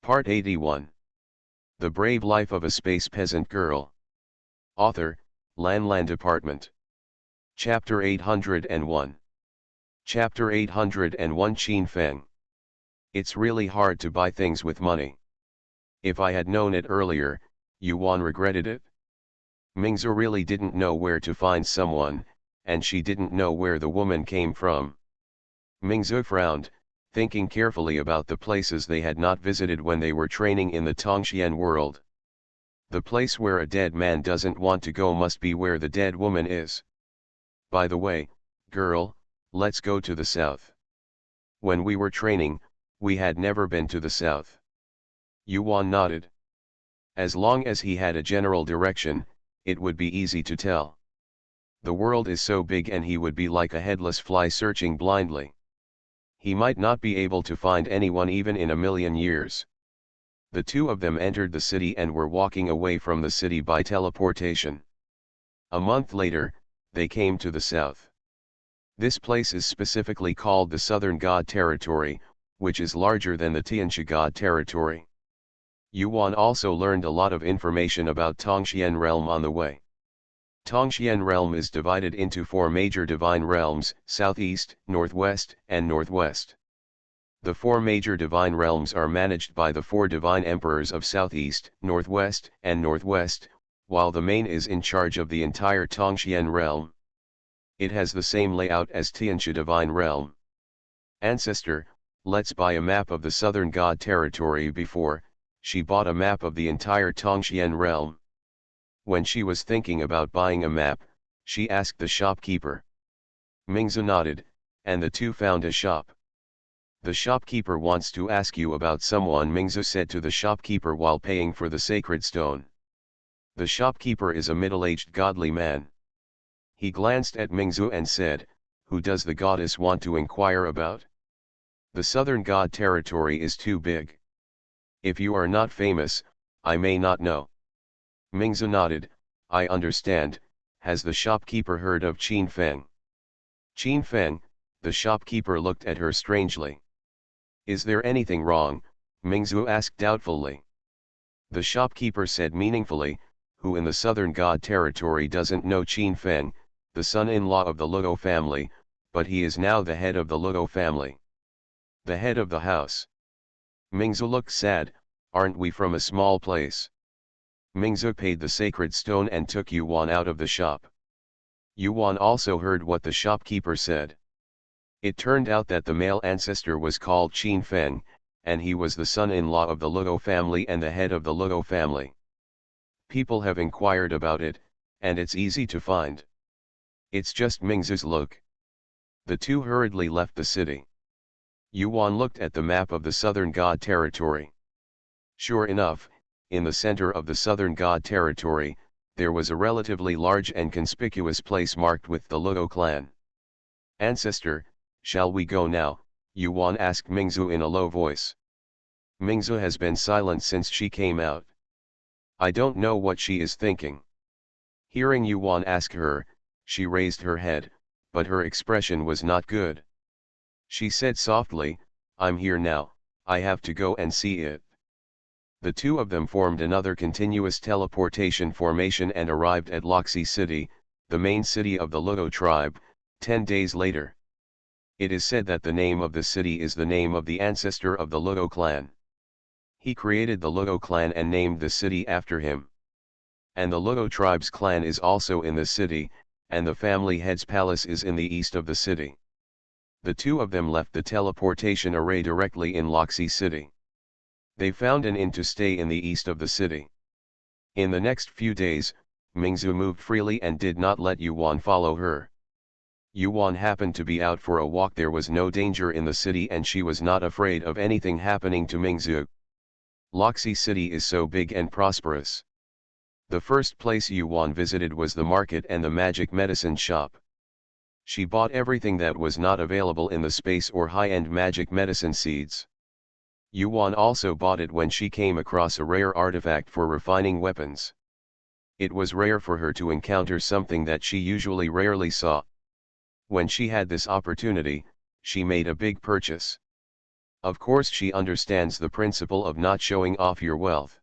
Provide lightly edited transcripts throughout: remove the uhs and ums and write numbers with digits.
Part 81. The Brave Life of a Space Peasant Girl. Author, Lan Department. Chapter 801. Chapter 801 Qin Feng. It's really hard to buy things with money. If I had known it earlier, Yuan regretted it. Mingzu really didn't know where to find someone, and she didn't know where the woman came from. Mingzu frowned, thinking carefully about the places they had not visited when they were training in the Tongxian world. The place where a dead man doesn't want to go must be where the dead woman is. By the way, girl, let's go to the south. When we were training, we had never been to the south. Yuan nodded. As long as he had a general direction, it would be easy to tell. The world is so big and he would be like a headless fly searching blindly. He might not be able to find anyone even in a million years. The two of them entered the city and were walking away from the city by teleportation. A month later, they came to the south. This place is specifically called the Southern God Territory, which is larger than the Tianxia God Territory. Yuan also learned a lot of information about Tongxian Realm on the way. Tongxian Realm is divided into 4 major divine realms: southeast, northwest, and northwest. The 4 major divine realms are managed by the 4 divine emperors of southeast, northwest, and northwest, while the main is in charge of the entire Tongxian Realm. It has the same layout as Tianxia Divine Realm. Ancestor, let's buy a map of the Southern God Territory. Before, she bought a map of the entire Tongxian Realm. When she was thinking about buying a map, she asked the shopkeeper. Mingzu nodded, and the two found a shop. The shopkeeper wants to ask you about someone, Mingzu said to the shopkeeper while paying for the sacred stone. The shopkeeper is a middle-aged godly man. He glanced at Mingzu and said, "Who does the goddess want to inquire about?" "The Southern God Territory is too big. If you are not famous, I may not know." Mingzu nodded. "I understand. Has the shopkeeper heard of Qin Feng?" "Qin Feng?" The shopkeeper looked at her strangely. "Is there anything wrong?" Mingzu asked doubtfully. The shopkeeper said meaningfully, "Who in the Southern God Territory doesn't know Qin Feng, the son-in-law of the Luo family, but he is now the head of the Luo family. The head of the house." Mingzu looked sad. "Aren't we from a small place?" Mingzu paid the sacred stone and took Yuan out of the shop. Yuan also heard what the shopkeeper said. It turned out that the male ancestor was called Qin Feng, and he was the son-in-law of the Luo family and the head of the Luo family. People have inquired about it, and it's easy to find. It's just Mingzu's look. The two hurriedly left the city. Yuan looked at the map of the Southern God Territory. Sure enough, in the center of the Southern God Territory, there was a relatively large and conspicuous place marked with the Luo clan. "Ancestor, shall we go now?" Yuan asked Mingzu in a low voice. Mingzu has been silent since she came out. I don't know what she is thinking. Hearing Yuan ask her, she raised her head, but her expression was not good. She said softly, "I'm here now, I have to go and see it." The two of them formed another continuous teleportation formation and arrived at Loxi City, the main city of the Luo tribe, 10 days later. It is said that the name of the city is the name of the ancestor of the Luo clan. He created the Luo clan and named the city after him. And the Luo tribe's clan is also in the city, and the family head's palace is in the east of the city. The two of them left the teleportation array directly in Loxi City. They found an inn to stay in the east of the city. In the next few days, Mingzu moved freely and did not let Yuan follow her. Yuan happened to be out for a walk. There was no danger in the city and she was not afraid of anything happening to Mingzu. Loxi City is so big and prosperous. The first place Yuan visited was the market and the magic medicine shop. She bought everything that was not available in the space or high-end magic medicine seeds. Yuan also bought it when she came across a rare artifact for refining weapons. It was rare for her to encounter something that she usually rarely saw. When she had this opportunity, she made a big purchase. Of course she understands the principle of not showing off your wealth.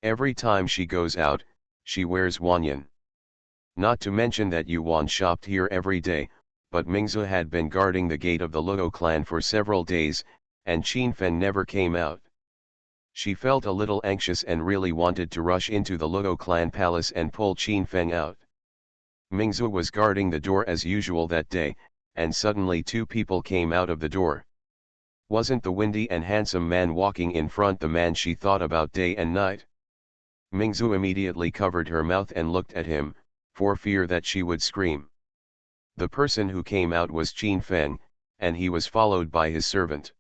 Every time she goes out, she wears wanyan. Not to mention that Yuan shopped here every day, but Mingzu had been guarding the gate of the Luo clan for several days, and Qin Fen never came out. She felt a little anxious and really wanted to rush into the Luo clan palace and pull Qin Feng out. Mingzu was guarding the door as usual that day, and suddenly two people came out of the door. Wasn't the windy and handsome man walking in front the man she thought about day and night? Mingzu immediately covered her mouth and looked at him, for fear that she would scream. The person who came out was Qin Feng, and he was followed by his servant.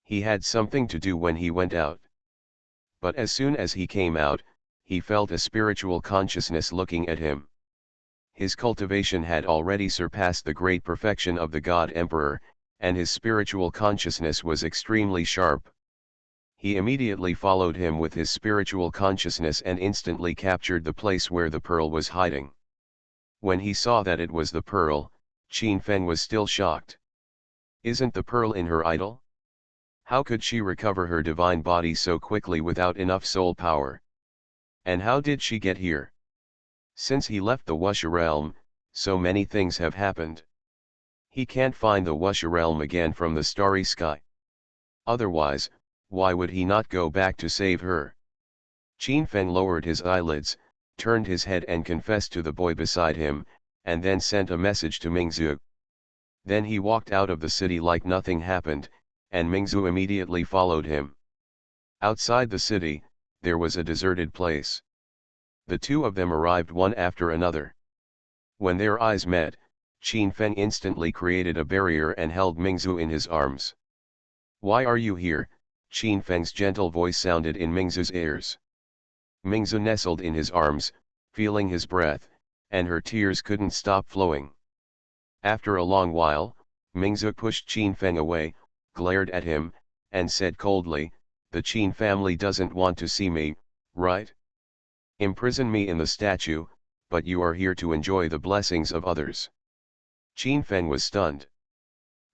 He had something to do when he went out. But as soon as he came out, he felt a spiritual consciousness looking at him. His cultivation had already surpassed the great perfection of the God Emperor, and his spiritual consciousness was extremely sharp. He immediately followed him with his spiritual consciousness and instantly captured the place where the pearl was hiding. When he saw that it was the pearl, Qin Feng was still shocked. Isn't the pearl in her idol? How could she recover her divine body so quickly without enough soul power? And how did she get here? Since he left the Wuxia realm, so many things have happened. He can't find the Wuxia realm again from the starry sky. Otherwise, why would he not go back to save her? Qin Feng lowered his eyelids, turned his head and confessed to the boy beside him, and then sent a message to Mingzu. Then he walked out of the city like nothing happened, and Mingzu immediately followed him. Outside the city, there was a deserted place. The two of them arrived one after another. When their eyes met, Qin Feng instantly created a barrier and held Mingzu in his arms. "Why are you here?" Qin Feng's gentle voice sounded in Mingzu's ears. Mingzu nestled in his arms, feeling his breath, and her tears couldn't stop flowing. After a long while, Mingzu pushed Qin Feng away, glared at him, and said coldly, "The Qin family doesn't want to see me, right? Imprison me in the statue, but you are here to enjoy the blessings of others." Qin Feng was stunned.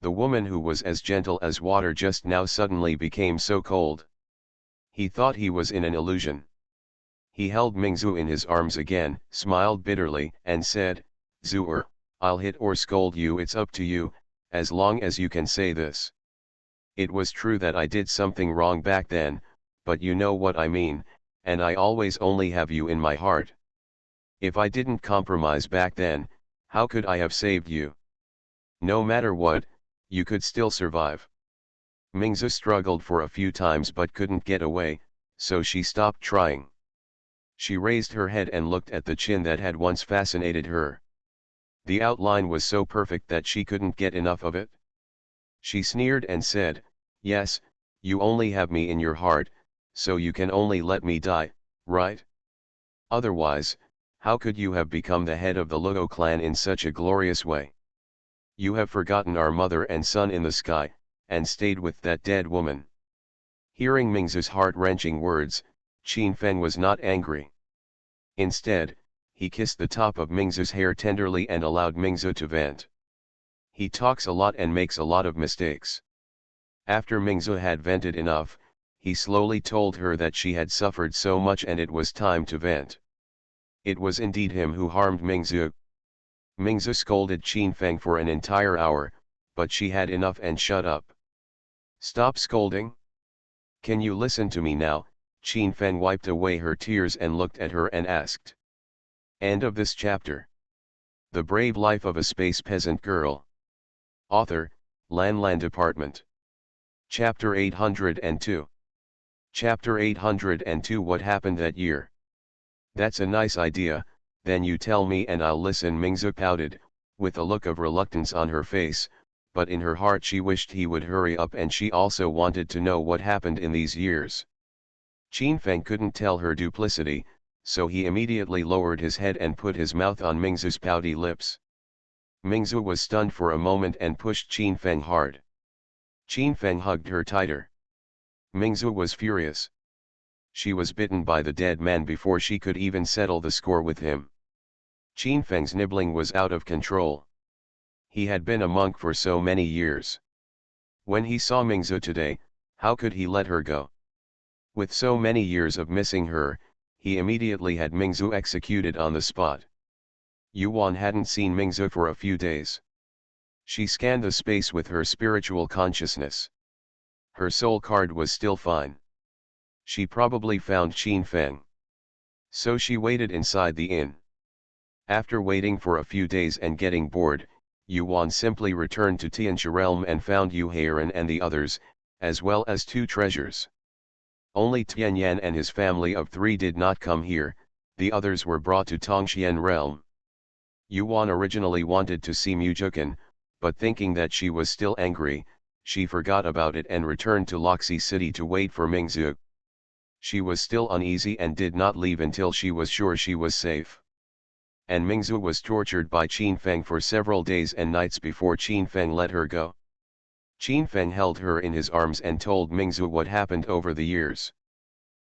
The woman who was as gentle as water just now suddenly became so cold. He thought he was in an illusion. He held Mingzu in his arms again, smiled bitterly, and said, "Zuer, I'll hit or scold you, it's up to you, as long as you can say this. It was true that I did something wrong back then, but you know what I mean, and I always only have you in my heart. If I didn't compromise back then, how could I have saved you? No matter what, you could still survive." Mingzu struggled for a few times but couldn't get away, so she stopped trying. She raised her head and looked at the chin that had once fascinated her. The outline was so perfect that she couldn't get enough of it. She sneered and said, "Yes, you only have me in your heart, so you can only let me die, right? Otherwise, how could you have become the head of the Luo clan in such a glorious way? You have forgotten our mother and son in the sky, and stayed with that dead woman." Hearing Mingzu's heart-wrenching words, Qin Feng was not angry. Instead, he kissed the top of Mingzu's hair tenderly and allowed Mingzu to vent. He talks a lot and makes a lot of mistakes. After Mingzu had vented enough, he slowly told her that she had suffered so much and it was time to vent. It was indeed him who harmed Mingzu. Mingzu scolded Qin Feng for an entire hour, but she had enough and shut up. "Stop scolding. Can you listen to me now?" Qin Feng wiped away her tears and looked at her and asked. End of this chapter. The Brave Life of a Space Peasant Girl. Author, Lan Department. Chapter 802. Chapter 802. What happened that year? "That's a nice idea, then you tell me and I'll listen," Mingzu pouted, with a look of reluctance on her face, but in her heart she wished he would hurry up and she also wanted to know what happened in these years. Qin Feng couldn't tell her duplicity, so he immediately lowered his head and put his mouth on Mingzu's pouty lips. Mingzu was stunned for a moment and pushed Qin Feng hard. Qin Feng hugged her tighter. Mingzu was furious. She was bitten by the dead man before she could even settle the score with him. Qin Feng's nibbling was out of control. He had been a monk for so many years. When he saw Mingzu today, how could he let her go? With so many years of missing her, he immediately had Mingzu executed on the spot. Yuan hadn't seen Mingzu for a few days. She scanned the space with her spiritual consciousness. Her soul card was still fine. She probably found Qin Feng. So she waited inside the inn. After waiting for a few days and getting bored, Yuan simply returned to Tianxia realm and found Yu Heiran and the others, as well as 2 treasures. Only Tianyan and his family of 3 did not come here, the others were brought to Tongxian realm. Yuan originally wanted to see Mujukan, but thinking that she was still angry, she forgot about it and returned to Loxi City to wait for Mingzu. She was still uneasy and did not leave until she was sure she was safe. And Mingzu was tortured by Qin Feng for several days and nights before Qin Feng let her go. Qin Feng held her in his arms and told Mingzu what happened over the years.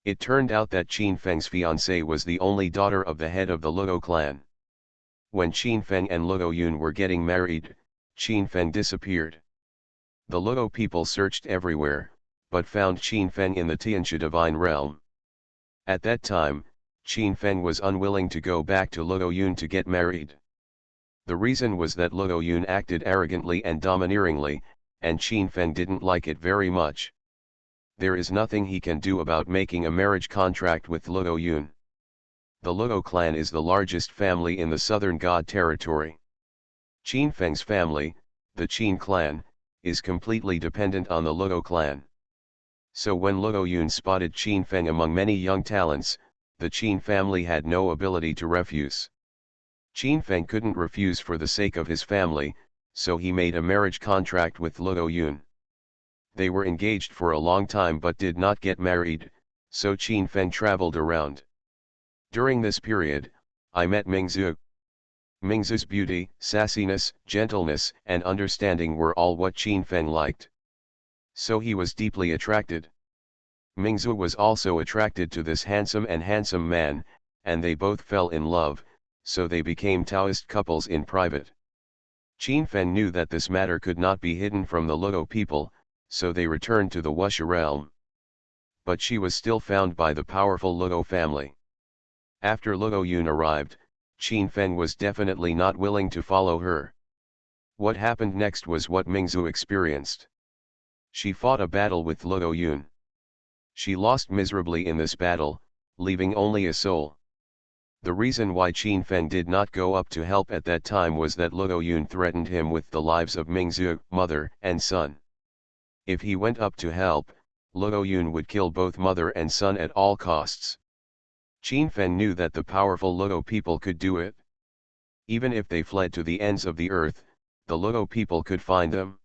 It turned out that Qin Feng's fiancée was the only daughter of the head of the Luo clan. When Qin Feng and Luo Yun were getting married, Qin Feng disappeared. The Luo people searched everywhere, but found Qin Feng in the Tianxia divine realm. At that time, Qin Feng was unwilling to go back to Luo Yun to get married. The reason was that Luo Yun acted arrogantly and domineeringly, and Qin Feng didn't like it very much. There is nothing he can do about making a marriage contract with Luo Yun. The Luo clan is the largest family in the southern God territory. Qin Feng's family, the Qin clan, is completely dependent on the Luo clan. So when Luo Yun spotted Qin Feng among many young talents, the Qin family had no ability to refuse. Qin Feng couldn't refuse for the sake of his family, so he made a marriage contract with Luo Yun. They were engaged for a long time but did not get married, so Qin Feng traveled around. During this period, I met Mingzu. Mingzu's beauty, sassiness, gentleness, and understanding were all what Qin Feng liked. So he was deeply attracted. Mingzu was also attracted to this handsome man, and they both fell in love, so they became Taoist couples in private. Qin Feng knew that this matter could not be hidden from the Luo people, so they returned to the Wuxia realm. But she was still found by the powerful Luo family. After Luo Yun arrived, Qin Feng was definitely not willing to follow her. What happened next was what Mingzu experienced. She fought a battle with Luo Yun. She lost miserably in this battle, leaving only a soul. The reason why Qin Feng did not go up to help at that time was that Luo Yun threatened him with the lives of Mingzu, mother and son. If he went up to help, Luo Yun would kill both mother and son at all costs. Qin Feng knew that the powerful Luo people could do it. Even if they fled to the ends of the earth, the Luo people could find them.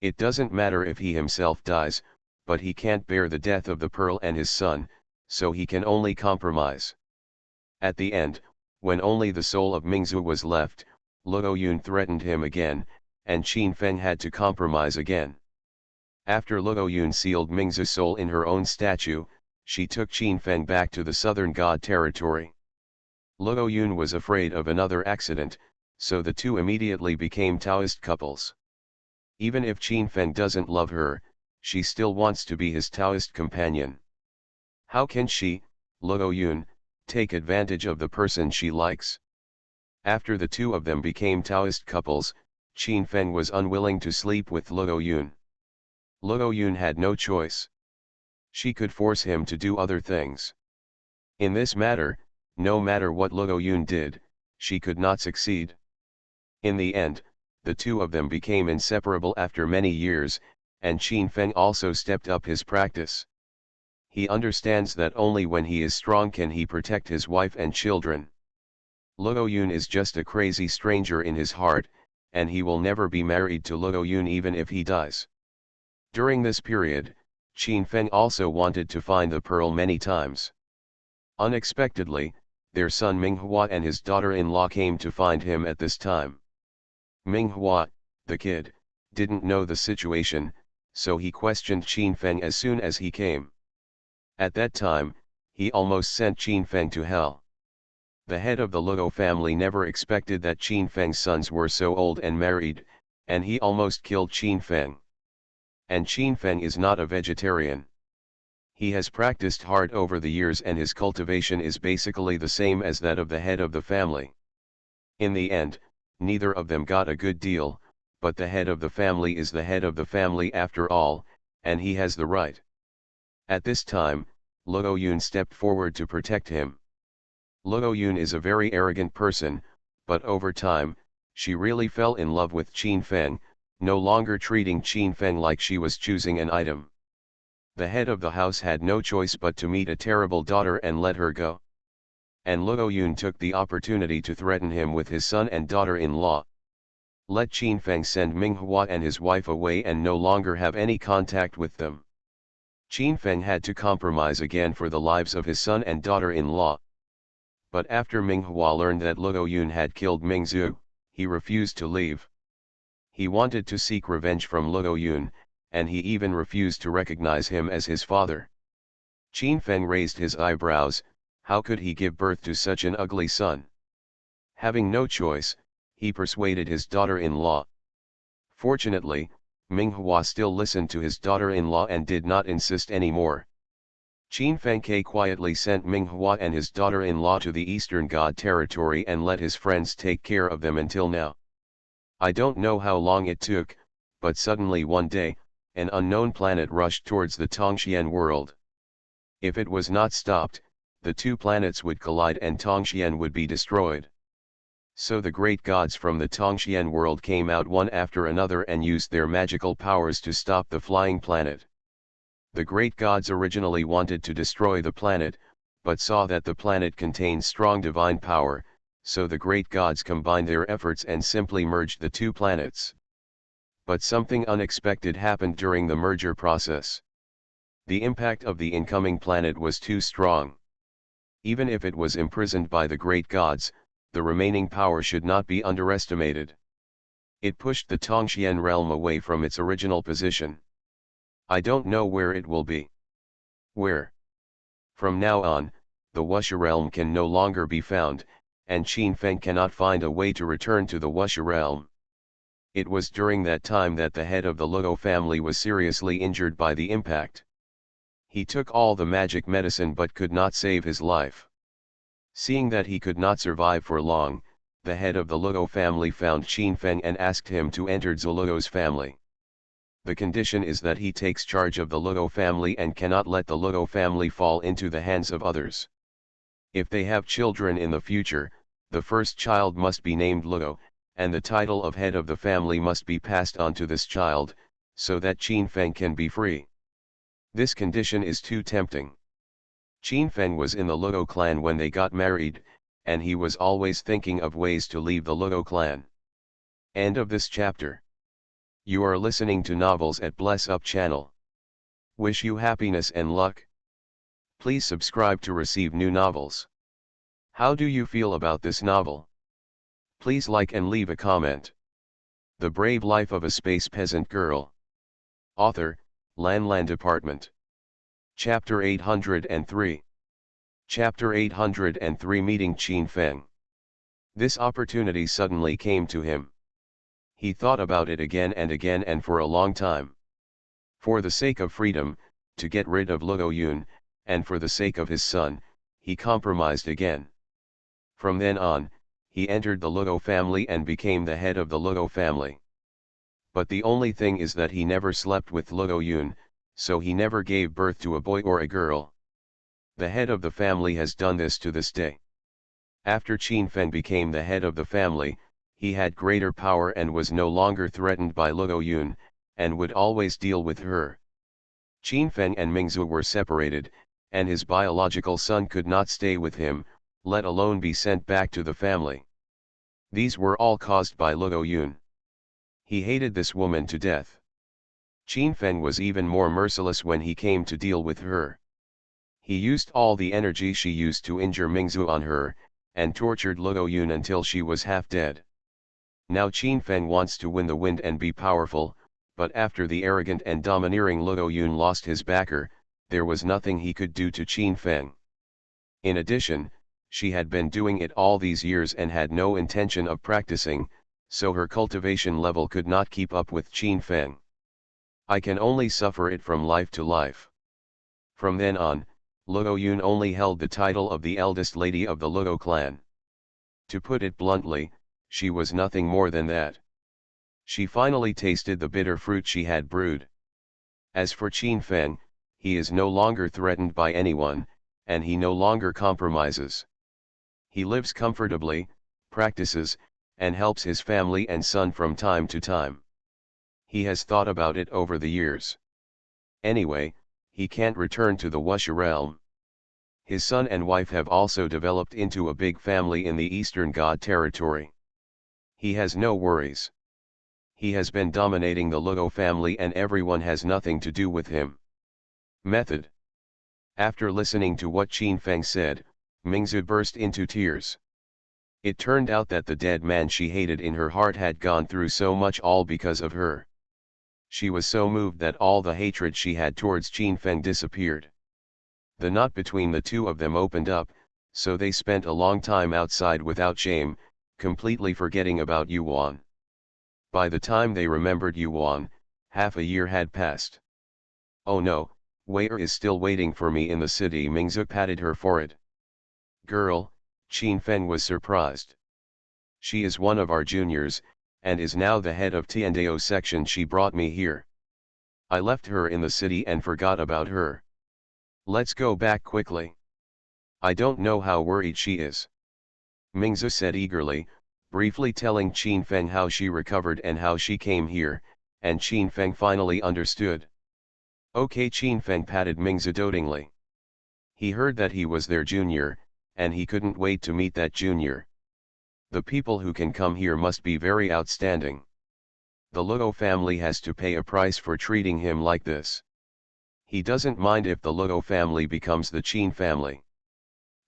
It doesn't matter if he himself dies, but he can't bear the death of the Pearl and his son, so he can only compromise. At the end, when only the soul of Mingzu was left, Luo Yun threatened him again, and Qin Feng had to compromise again. After Luo Yun sealed Mingzu's soul in her own statue, she took Qin Feng back to the southern God territory. Luo Yun was afraid of another accident, so the two immediately became Taoist couples. Even if Qin Feng doesn't love her, she still wants to be his Taoist companion. How can she, Luo Yun, take advantage of the person she likes? After the two of them became Taoist couples, Qin Feng was unwilling to sleep with Luo Yun. Luo Yun had no choice. She could force him to do other things. In this matter, no matter what Luo Yun did, she could not succeed. In the end, the two of them became inseparable after many years, and Qin Feng also stepped up his practice. He understands that only when he is strong can he protect his wife and children. Luo Yun is just a crazy stranger in his heart, and he will never be married to Luo Yun even if he dies. During this period, Qin Feng also wanted to find the pearl many times. Unexpectedly, their son Minghua and his daughter-in-law came to find him at this time. Minghua, the kid, didn't know the situation, so he questioned Qin Feng as soon as he came. At that time, he almost sent Qin Feng to hell. The head of the Luo family never expected that Qin Feng's sons were so old and married, and he almost killed Qin Feng. And Qin Feng is not a vegetarian. He has practiced hard over the years and his cultivation is basically the same as that of the head of the family. In the end, neither of them got a good deal, but the head of the family is the head of the family after all, and he has the right. At this time, Luo Yun stepped forward to protect him. Luo Yun is a very arrogant person, but over time, she really fell in love with Qin Feng, no longer treating Qin Feng like she was choosing an item. The head of the house had no choice but to meet a terrible daughter and let her go. And Luo Yun took the opportunity to threaten him with his son and daughter-in-law. Let Qin Feng send Ming Hua and his wife away and no longer have any contact with them. Qin Feng had to compromise again for the lives of his son and daughter-in-law. But after Ming Hua learned that Luo Yun had killed Ming Zhu, he refused to leave. He wanted to seek revenge from Luo Yun, and he even refused to recognize him as his father. Qin Feng raised his eyebrows. How could he give birth to such an ugly son? Having no choice, he persuaded his daughter-in-law. Fortunately, Ming Hua still listened to his daughter-in-law and did not insist anymore. Qin Feng quietly sent Ming Hua and his daughter-in-law to the Eastern God territory and let his friends take care of them until now. I don't know how long it took, but suddenly one day, an unknown planet rushed towards the Tongxian world. If it was not stopped, the two planets would collide and Tongxian would be destroyed. So the great gods from the Tongxian world came out one after another and used their magical powers to stop the flying planet. The great gods originally wanted to destroy the planet, but saw that the planet contained strong divine power, so the great gods combined their efforts and simply merged the two planets. But something unexpected happened during the merger process. The impact of the incoming planet was too strong. Even if it was imprisoned by the great gods, the remaining power should not be underestimated. It pushed the Tongxian realm away from its original position. I don't know where it will be. Where? From now on, the Wuxia realm can no longer be found, and Qin Feng cannot find a way to return to the Wuxia realm. It was during that time that the head of the Luo family was seriously injured by the impact. He took all the magic medicine but could not save his life. Seeing that he could not survive for long, the head of the Luo family found Qin Feng and asked him to enter Zuluo's family. The condition is that he takes charge of the Luo family and cannot let the Luo family fall into the hands of others. If they have children in the future, the first child must be named Luo, and the title of head of the family must be passed on to this child, so that Qin Feng can be free. This condition is too tempting. Qin Feng was in the Luo clan when they got married, and he was always thinking of ways to leave the Luo clan. End of this chapter. You are listening to Novels at Bless Up channel. Wish you happiness and luck. Please subscribe to receive new novels. How do you feel about this novel? Please like and leave a comment. The Brave Life of a Space Peasant Girl. Author, Lan Department. Chapter 803. Chapter 803 Meeting Qin Feng. This opportunity suddenly came to him. He thought about it again and for a long time. For the sake of freedom, to get rid of Luo Yun, and for the sake of his son, he compromised again. From then on, he entered the Luo family and became the head of the Luo family. But the only thing is that he never slept with Luo Yun, so he never gave birth to a boy or a girl. The head of the family has done this to this day. After Qin Feng became the head of the family, he had greater power and was no longer threatened by Luo Yun, and would always deal with her. Qin Feng and Mingzhu were separated, and his biological son could not stay with him, let alone be sent back to the family. These were all caused by Luo Yun. He hated this woman to death. Qin Feng was even more merciless when he came to deal with her. He used all the energy she used to injure Mingzhu on her, and tortured Luo Yun until she was half dead. Now Qin Feng wants to win the wind and be powerful, but after the arrogant and domineering Luo Yun lost his backer, there was nothing he could do to Qin Feng. In addition, she had been doing it all these years and had no intention of practicing, so her cultivation level could not keep up with Qin Feng. I can only suffer it from life to life. From then on, Luo Yun only held the title of the eldest lady of the Luo clan. To put it bluntly, she was nothing more than that. She finally tasted the bitter fruit she had brewed. As for Qin Feng, he is no longer threatened by anyone, and he no longer compromises. He lives comfortably, practices, and helps his family and son from time to time. He has thought about it over the years. Anyway, he can't return to the Wuxia realm. His son and wife have also developed into a big family in the Eastern God territory. He has no worries. He has been dominating the Luo family and everyone has nothing to do with him. Method. After listening to what Qin Feng said, Mingzu burst into tears. It turned out that the dead man she hated in her heart had gone through so much all because of her. She was so moved that all the hatred she had towards Qin Feng disappeared. The knot between the two of them opened up, so they spent a long time outside without shame, completely forgetting about Yuan. By the time they remembered Yuan, half a year had passed. Oh no, Wei is still waiting for me in the city. Mingzu patted her forehead. Girl, Qin Feng was surprised. She is one of our juniors, and is now the head of Tiandao section. She brought me here. I left her in the city and forgot about her. Let's go back quickly. I don't know how worried she is. Mingzu said eagerly, briefly telling Qin Feng how she recovered and how she came here, and Qin Feng finally understood. Okay, Qin Feng patted Mingzu dotingly. He heard that he was their junior, and he couldn't wait to meet that junior. The people who can come here must be very outstanding. The Luo family has to pay a price for treating him like this. He doesn't mind if the Luo family becomes the Qin family.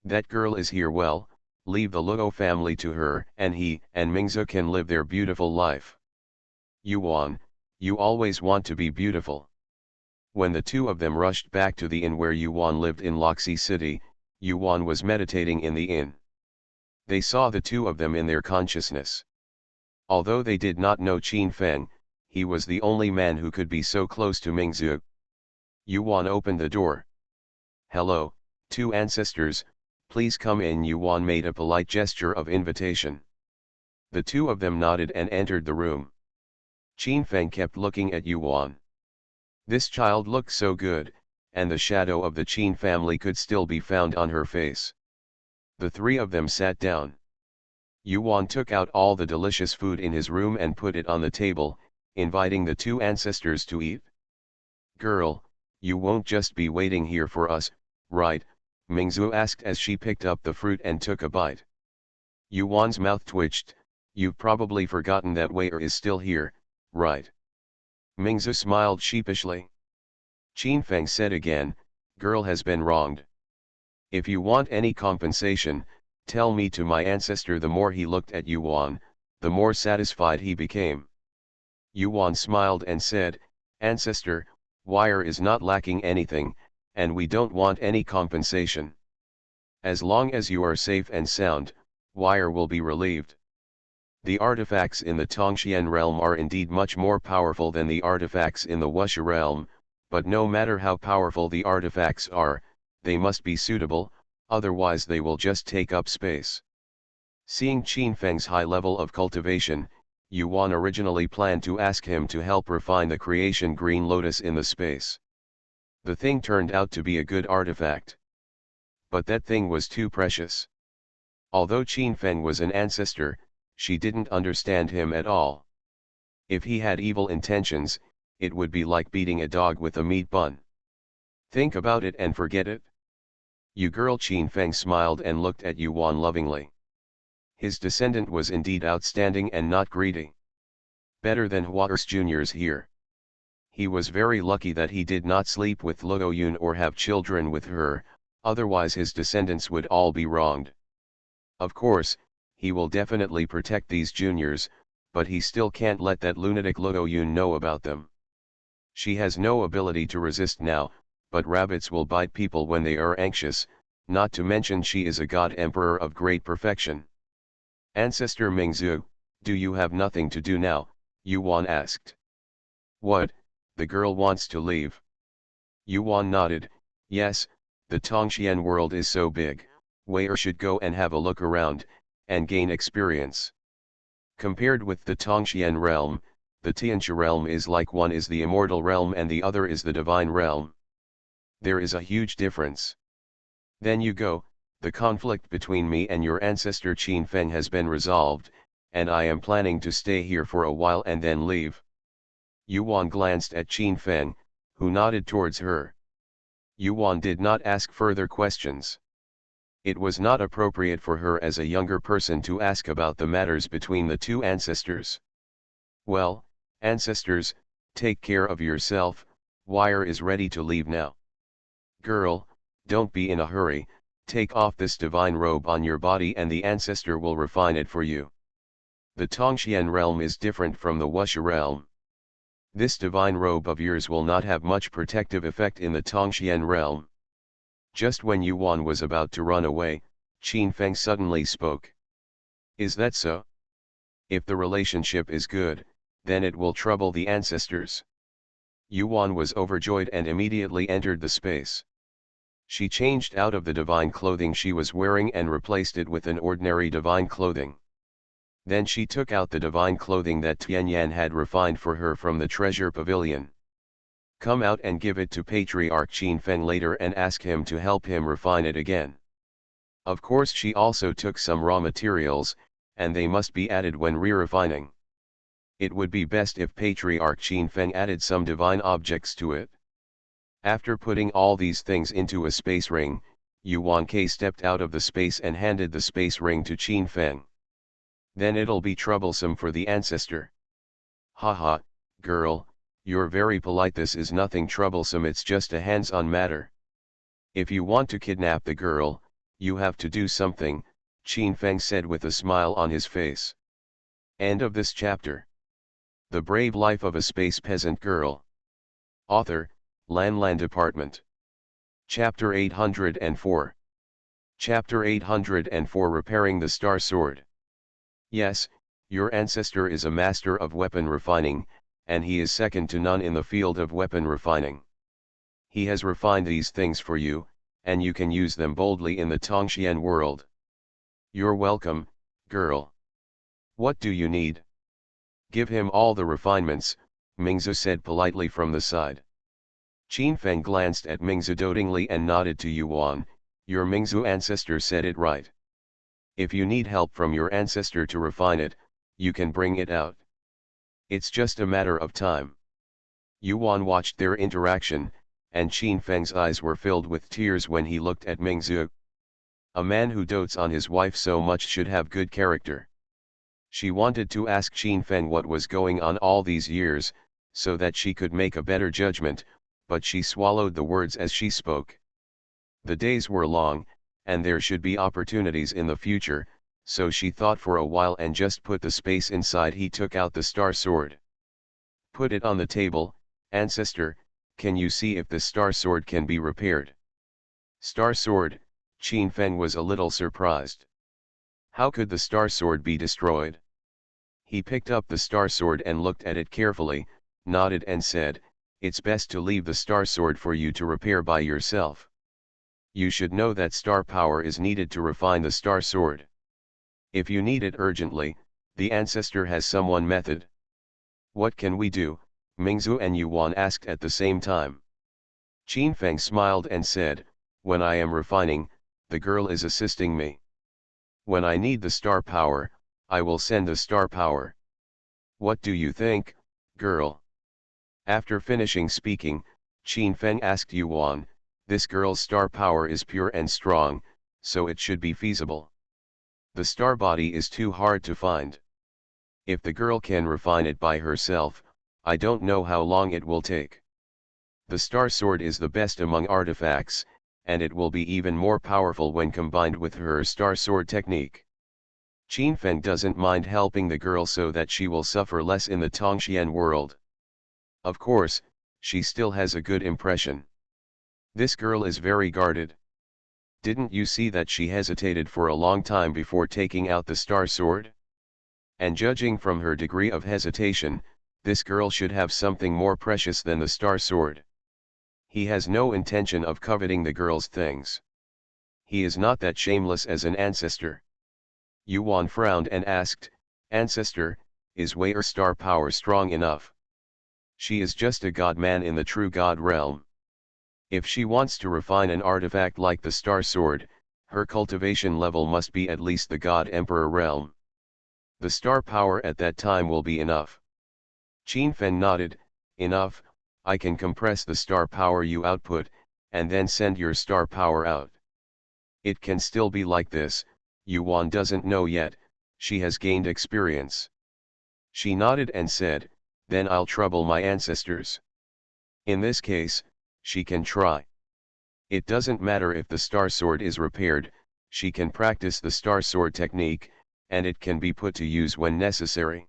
That girl is here well, leave the Luo family to her, and he and Mingzu can live their beautiful life. Yuan, you always want to be beautiful. When the two of them rushed back to the inn where Yuan lived in Loxi City, Yuan was meditating in the inn. They saw the two of them in their consciousness. Although they did not know Qin Feng, he was the only man who could be so close to Mingzu. Yuan opened the door. Hello, two ancestors, please come in. Yuan made a polite gesture of invitation. The two of them nodded and entered the room. Qin Feng kept looking at Yuan. This child looked so good, and the shadow of the Qin family could still be found on her face. The three of them sat down. Yuan took out all the delicious food in his room and put it on the table, inviting the two ancestors to eat. Girl, you won't just be waiting here for us, right? Mingzu asked as she picked up the fruit and took a bite. Yuan's mouth twitched. You've probably forgotten that Wei is still here, right? Mingzu smiled sheepishly. Qin Feng said again, girl has been wronged. If you want any compensation, tell me to my ancestor. The more he looked at Yuan, the more satisfied he became. Yuan smiled and said, Ancestor, Wire is not lacking anything, and we don't want any compensation. As long as you are safe and sound, Wire will be relieved. The artifacts in the Tongxian realm are indeed much more powerful than the artifacts in the Wuxia realm, but no matter how powerful the artifacts are, they must be suitable, otherwise they will just take up space. Seeing Qin Feng's high level of cultivation, Yuan originally planned to ask him to help refine the creation green lotus in the space. The thing turned out to be a good artifact. But that thing was too precious. Although Qin Feng was an ancestor, she didn't understand him at all. If he had evil intentions, it would be like beating a dog with a meat bun. Think about it and forget it. You girl. Qin Feng smiled and looked at Yuan lovingly. His descendant was indeed outstanding and not greedy. Better than Hua's juniors here. He was very lucky that he did not sleep with Luo Yun or have children with her, otherwise his descendants would all be wronged. Of course, he will definitely protect these juniors, but he still can't let that lunatic Luo Yun know about them. She has no ability to resist now, but rabbits will bite people when they are anxious, not to mention she is a god emperor of great perfection. Ancestor Mingzu, do you have nothing to do now? Yuan asked. What, the girl wants to leave. Yuan nodded. Yes, the Tongxian world is so big, Wei should go and have a look around, and gain experience. Compared with the Tongxian realm, the Tianxia realm is like one is the immortal realm and the other is the divine realm. There is a huge difference. Then you go, the conflict between me and your ancestor Qin Feng has been resolved, and I am planning to stay here for a while and then leave. Yuan glanced at Qin Feng, who nodded towards her. Yuan did not ask further questions. It was not appropriate for her as a younger person to ask about the matters between the two ancestors. Well, ancestors, take care of yourself, Wire is ready to leave now. Girl, don't be in a hurry, take off this divine robe on your body and the ancestor will refine it for you. The Tongxian realm is different from the Wuxia realm. This divine robe of yours will not have much protective effect in the Tongxian realm. Just when Yuan was about to run away, Qin Feng suddenly spoke. Is that so? If the relationship is good, then it will trouble the ancestors. Yuan was overjoyed and immediately entered the space. She changed out of the divine clothing she was wearing and replaced it with an ordinary divine clothing. Then she took out the divine clothing that Tianyan had refined for her from the treasure pavilion. Come out and give it to Patriarch Qin Feng later and ask him to help him refine it again. Of course she also took some raw materials, and they must be added when re-refining. It would be best if Patriarch Qin Feng added some divine objects to it. After putting all these things into a space ring, Yuan Ke stepped out of the space and handed the space ring to Qin Feng. Then it'll be troublesome for the ancestor. Haha, girl, you're very polite. This is nothing troublesome, it's just a hands-on matter. If you want to kidnap the girl, you have to do something, Qin Feng said with a smile on his face. End of this chapter. The Brave Life of a Space Peasant Girl. Author, Lan Department. Chapter 804. Chapter 804 Repairing the Star Sword. Yes, your ancestor is a master of weapon refining, and he is second to none in the field of weapon refining. He has refined these things for you, and you can use them boldly in the Tongxian world. You're welcome, girl. What do you need? Give him all the refinements, Mingzu said politely from the side. Qin Feng glanced at Mingzu dotingly and nodded to Yuan. Your Mingzu ancestor said it right. If you need help from your ancestor to refine it, you can bring it out. It's just a matter of time. Yuan watched their interaction, and Qin Feng's eyes were filled with tears when he looked at Mingzu. A man who dotes on his wife so much should have good character. She wanted to ask Qin Feng what was going on all these years, so that she could make a better judgment, but she swallowed the words as she spoke. The days were long, and there should be opportunities in the future, so she thought for a while and just put the space inside. He took out the star sword. Put it on the table, ancestor, can you see if the star sword can be repaired? Star sword, Qin Feng was a little surprised. How could the star sword be destroyed? He picked up the star sword and looked at it carefully, nodded and said, it's best to leave the star sword for you to repair by yourself. You should know that star power is needed to refine the star sword. If you need it urgently, the ancestor has someone method. What can we do? Mingzu and Yuan asked at the same time. Qin Feng smiled and said, when I am refining, the girl is assisting me. When I need the star power, I will send the star power. What do you think, girl? After finishing speaking, Qin Feng asked Yuan, this girl's star power is pure and strong, so it should be feasible. The star body is too hard to find. If the girl can refine it by herself, I don't know how long it will take. The star sword is the best among artifacts, and it will be even more powerful when combined with her star sword technique. Qin Feng doesn't mind helping the girl so that she will suffer less in the Tongxian world. Of course, she still has a good impression. This girl is very guarded. Didn't you see that she hesitated for a long time before taking out the star sword? And judging from her degree of hesitation, this girl should have something more precious than the star sword. He has no intention of coveting the girl's things. He is not that shameless as an ancestor. Yuan frowned and asked, Ancestor, is Wei's star power strong enough? She is just a god-man in the true god realm. If she wants to refine an artifact like the star sword, her cultivation level must be at least the god emperor realm. The star power at that time will be enough. Qin Feng nodded, enough, I can compress the star power you output, and then send your star power out. It can still be like this, Yuan doesn't know yet, she has gained experience. She nodded and said, then I'll trouble my ancestors. In this case, she can try. It doesn't matter if the star sword is repaired, she can practice the star sword technique, and it can be put to use when necessary.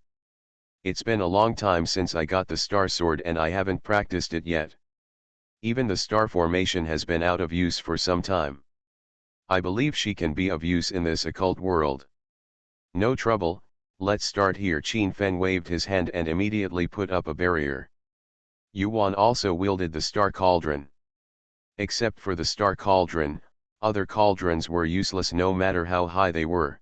It's been a long time since I got the star sword and I haven't practiced it yet. Even the star formation has been out of use for some time. I believe she can be of use in this occult world. No trouble, let's start here. Qin Feng waved his hand and immediately put up a barrier. Yuan also wielded the star cauldron. Except for the star cauldron, other cauldrons were useless no matter how high they were.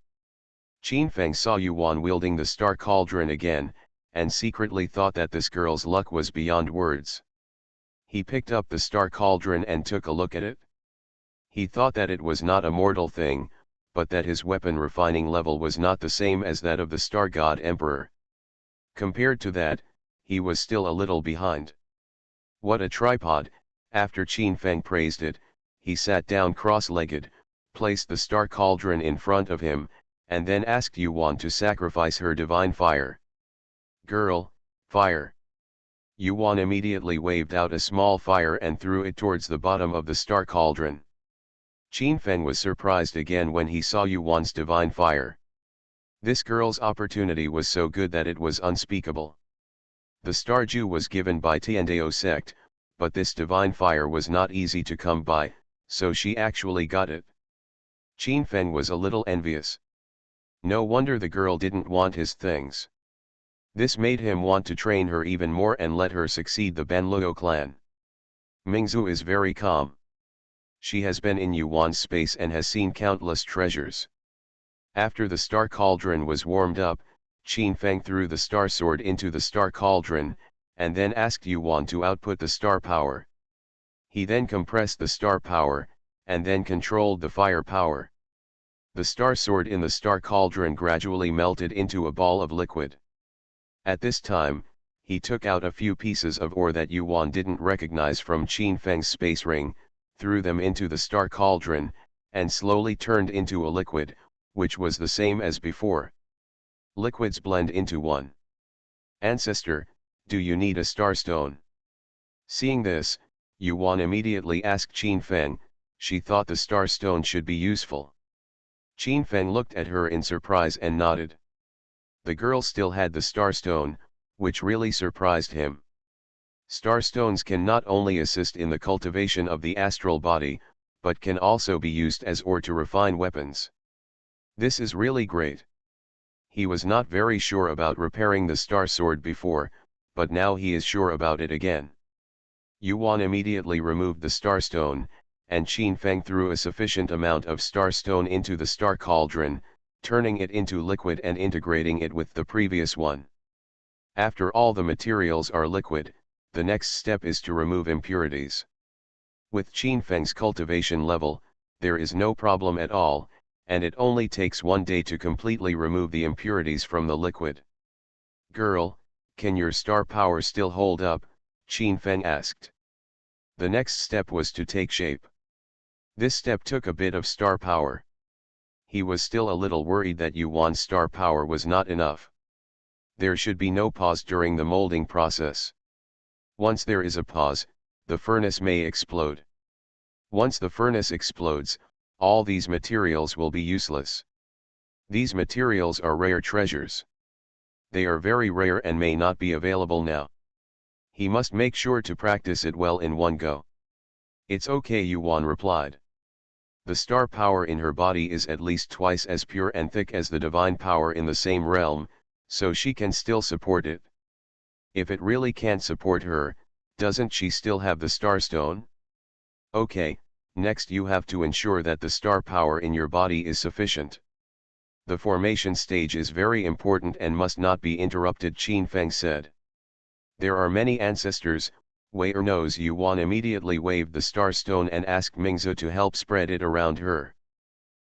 Qin Feng saw Yuan wielding the star cauldron again, and secretly thought that this girl's luck was beyond words. He picked up the star cauldron and took a look at it. He thought that it was not a mortal thing, but that his weapon refining level was not the same as that of the star god emperor. Compared to that, he was still a little behind. What a tripod! After Qin Feng praised it, he sat down cross-legged, placed the star cauldron in front of him, and then asked Yuan to sacrifice her divine fire. Girl, fire! Yuan immediately waved out a small fire and threw it towards the bottom of the star cauldron. Qin Feng was surprised again when he saw Yuan's divine fire. This girl's opportunity was so good that it was unspeakable. The star Ju was given by Tiandao sect, but this divine fire was not easy to come by, so she actually got it. Qin Feng was a little envious. No wonder the girl didn't want his things. This made him want to train her even more and let her succeed the Banluo clan. Mingzu is very calm. She has been in Yuan's space and has seen countless treasures. After the star cauldron was warmed up, Qin Feng threw the star sword into the star cauldron, and then asked Yuan to output the star power. He then compressed the star power, and then controlled the fire power. The star sword in the star cauldron gradually melted into a ball of liquid. At this time, he took out a few pieces of ore that Yuan didn't recognize from Qin Feng's space ring, threw them into the star cauldron, and slowly turned into a liquid, which was the same as before. Liquids blend into one. Ancestor, do you need a starstone? Seeing this, Yuan immediately asked Qin Feng. She thought the starstone should be useful. Qin Feng looked at her in surprise and nodded. The girl still had the starstone, which really surprised him. Starstones can not only assist in the cultivation of the astral body, but can also be used as ore to refine weapons. This is really great. He was not very sure about repairing the star sword before, but now he is sure about it again. Yuan immediately removed the starstone, and Qin Feng threw a sufficient amount of starstone into the star cauldron, turning it into liquid and integrating it with the previous one. After all the materials are liquid, the next step is to remove impurities. With Qin Feng's cultivation level, there is no problem at all, and it only takes 1 day to completely remove the impurities from the liquid. Girl, can your star power still hold up? Qin Feng asked. The next step was to take shape. This step took a bit of star power. He was still a little worried that Yuan's star power was not enough. There should be no pause during the molding process. Once there is a pause, the furnace may explode. Once the furnace explodes, all these materials will be useless. These materials are rare treasures. They are very rare and may not be available now. He must make sure to practice it well in one go. It's okay, Yuan replied. The star power in her body is at least twice as pure and thick as the divine power in the same realm, so she can still support it. If it really can't support her, doesn't she still have the starstone? Okay, next you have to ensure that the star power in your body is sufficient. The formation stage is very important and must not be interrupted, Qin Feng said. There are many ancestors. Wei knows Yuan immediately waved the starstone and asked Mingzu to help spread it around her.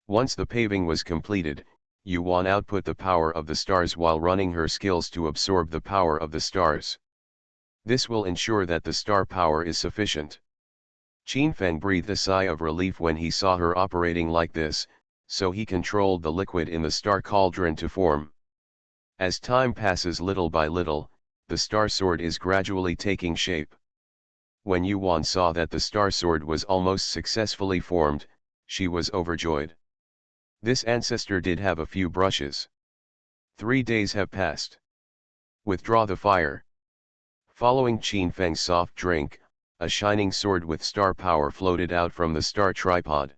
Once the paving was completed, Yuan output the power of the stars while running her skills to absorb the power of the stars. This will ensure that the star power is sufficient. Qin Feng breathed a sigh of relief when he saw her operating like this, so he controlled the liquid in the star cauldron to form. As time passes little by little, the star sword is gradually taking shape. When Yuan saw that the star sword was almost successfully formed, she was overjoyed. This ancestor did have a few brushes. 3 days have passed. Withdraw the fire. Following Qin Feng's soft drink, a shining sword with star power floated out from the star tripod.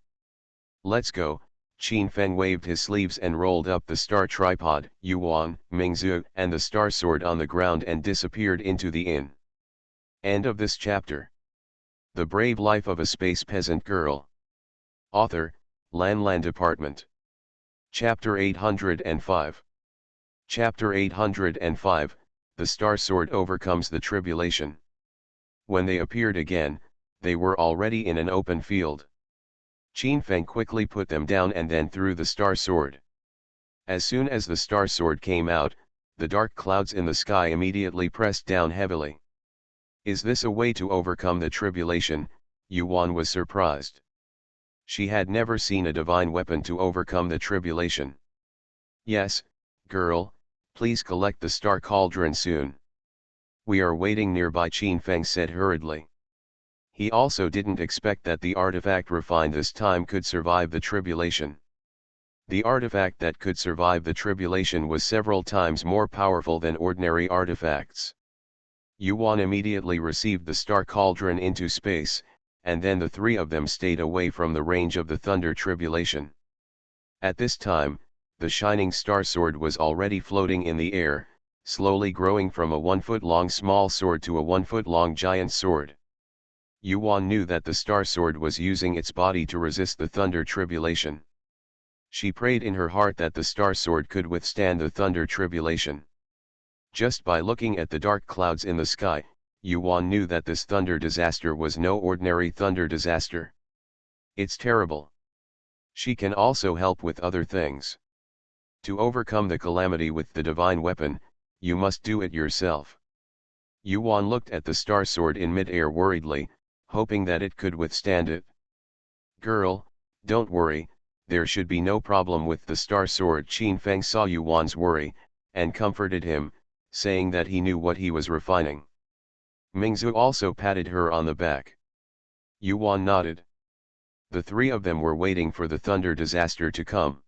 Let's go. Qin Feng waved his sleeves and rolled up the star tripod, Yuan, Mingzu, and the star sword on the ground and disappeared into the inn. End of this chapter. The Brave Life of a Space Peasant Girl. Author, Lan Department. Chapter 805. Chapter 805, The Star Sword Overcomes the Tribulation. When they appeared again, they were already in an open field. Qin Feng quickly put them down and then threw the star sword. As soon as the star sword came out, the dark clouds in the sky immediately pressed down heavily. Is this a way to overcome the tribulation? Yuan was surprised. She had never seen a divine weapon to overcome the tribulation. Yes, girl, please collect the star cauldron soon. We are waiting nearby, Qin Feng said hurriedly. He also didn't expect that the artifact refined this time could survive the tribulation. The artifact that could survive the tribulation was several times more powerful than ordinary artifacts. Yuan immediately received the star cauldron into space, and then the three of them stayed away from the range of the thunder tribulation. At this time, the shining star sword was already floating in the air, slowly growing from a 1-foot-long small sword to a 1-foot-long giant sword. Yuan knew that the star sword was using its body to resist the thunder tribulation. She prayed in her heart that the star sword could withstand the thunder tribulation. Just by looking at the dark clouds in the sky, Yuan knew that this thunder disaster was no ordinary thunder disaster. It's terrible. She can also help with other things. To overcome the calamity with the divine weapon, you must do it yourself. Yuan looked at the star sword in mid-air worriedly, hoping that it could withstand it. Girl, don't worry, there should be no problem with the star sword. Qin Feng saw Yuan's worry, and comforted him, saying that he knew what he was refining. Mingzu also patted her on the back. Yuan nodded. The three of them were waiting for the thunder disaster to come.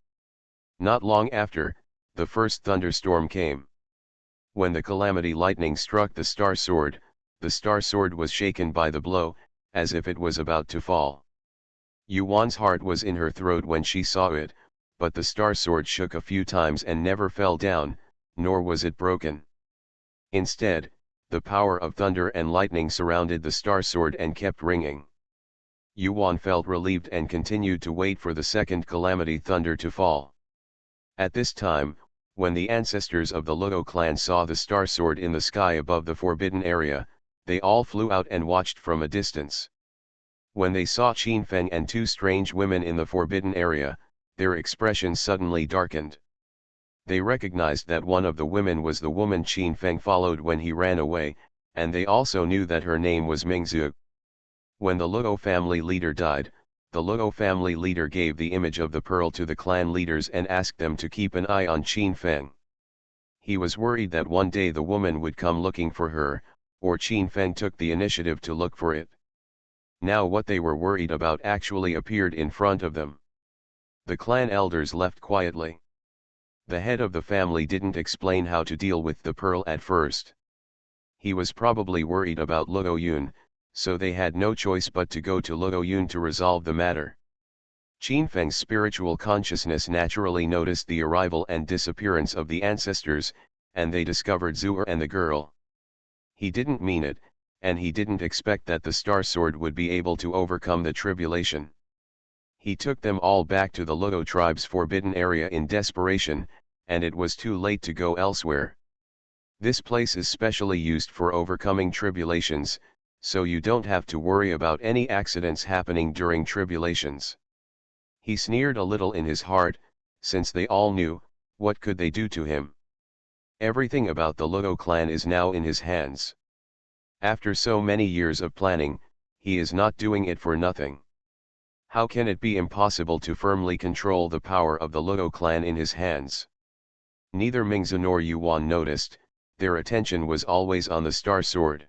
Not long after, the first thunderstorm came. When the calamity lightning struck the star sword was shaken by the blow, as if it was about to fall. Yuan's heart was in her throat when she saw it, but the star sword shook a few times and never fell down, nor was it broken. Instead, the power of thunder and lightning surrounded the star sword and kept ringing. Yuan felt relieved and continued to wait for the second calamity thunder to fall. At this time, when the ancestors of the Luo clan saw the star sword in the sky above the forbidden area, they all flew out and watched from a distance. When they saw Qin Feng and two strange women in the forbidden area, their expressions suddenly darkened. They recognized that one of the women was the woman Qin Feng followed when he ran away, and they also knew that her name was Mingzu. When the Luo family leader died, the Luo family leader gave the image of the pearl to the clan leaders and asked them to keep an eye on Qin Feng. He was worried that one day the woman would come looking for her, or Qin Feng took the initiative to look for it. Now what they were worried about actually appeared in front of them. The clan elders left quietly. The head of the family didn't explain how to deal with the pearl at first. He was probably worried about Luo Yun, so they had no choice but to go to Luo Yun to resolve the matter. Qin Feng's spiritual consciousness naturally noticed the arrival and disappearance of the ancestors, and they discovered Zhu'er and the girl. He didn't mean it, and he didn't expect that the Star Sword would be able to overcome the tribulation. He took them all back to the Ludo tribe's forbidden area in desperation, and it was too late to go elsewhere. This place is specially used for overcoming tribulations, so you don't have to worry about any accidents happening during tribulations. He sneered a little in his heart, since they all knew, what could they do to him? Everything about the Ludo clan is now in his hands. After so many years of planning, he is not doing it for nothing. How can it be impossible to firmly control the power of the Ludo clan in his hands? Neither Mingzu nor Yuan noticed, their attention was always on the Star Sword.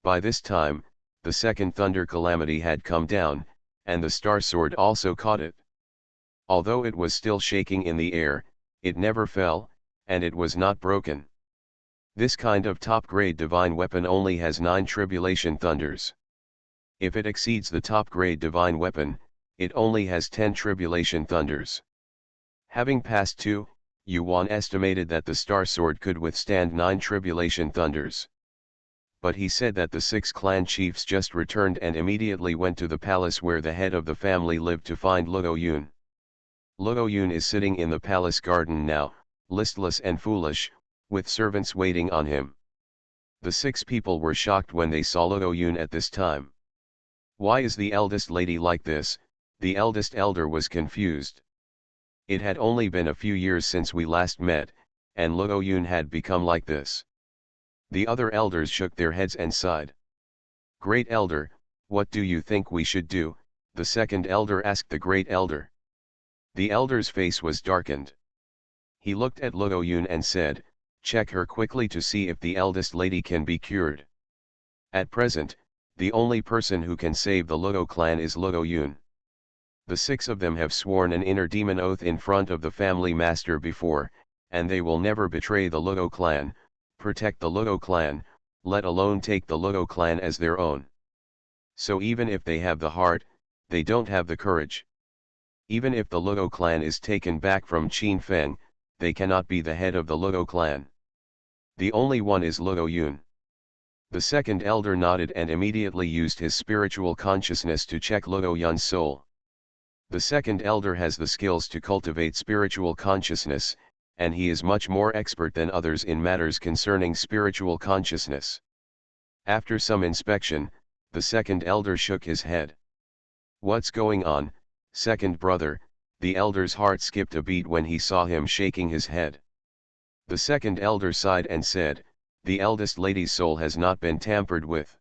By this time, the second thunder calamity had come down, and the Star Sword also caught it. Although it was still shaking in the air, it never fell, and it was not broken. This kind of top-grade divine weapon only has 9 tribulation thunders. If it exceeds the top-grade divine weapon, it only has 10 tribulation thunders. Having passed 2, Yuan estimated that the Star Sword could withstand 9 tribulation thunders. But he said that the 6 clan chiefs just returned and immediately went to the palace where the head of the family lived to find Ludo Yun. Ludo Yun is sitting in the palace garden now, listless and foolish, with servants waiting on him. The 6 people were shocked when they saw Ludo Yun at this time. Why is the eldest lady like this? The eldest elder was confused. It had only been a few years since we last met, and Ludo Yun had become like this. The other elders shook their heads and sighed. Great elder, what do you think we should do? The second elder asked the great elder. The elder's face was darkened. He looked at Ludo Yun and said, check her quickly to see if the eldest lady can be cured. At present, the only person who can save the Ludo clan is Ludo Yun. The 6 of them have sworn an inner demon oath in front of the family master before, and they will never betray the Ludo clan, protect the Ludo clan, let alone take the Ludo clan as their own. So even if they have the heart, they don't have the courage. Even if the Ludo clan is taken back from Qin Feng, they cannot be the head of the Ludo clan. The only one is Ludo Yun. The second elder nodded and immediately used his spiritual consciousness to check Ludo Yun's soul. The second elder has the skills to cultivate spiritual consciousness, and he is much more expert than others in matters concerning spiritual consciousness. After some inspection, the second elder shook his head. What's going on, second brother? The elder's heart skipped a beat when he saw him shaking his head. The second elder sighed and said, the eldest lady's soul has not been tampered with.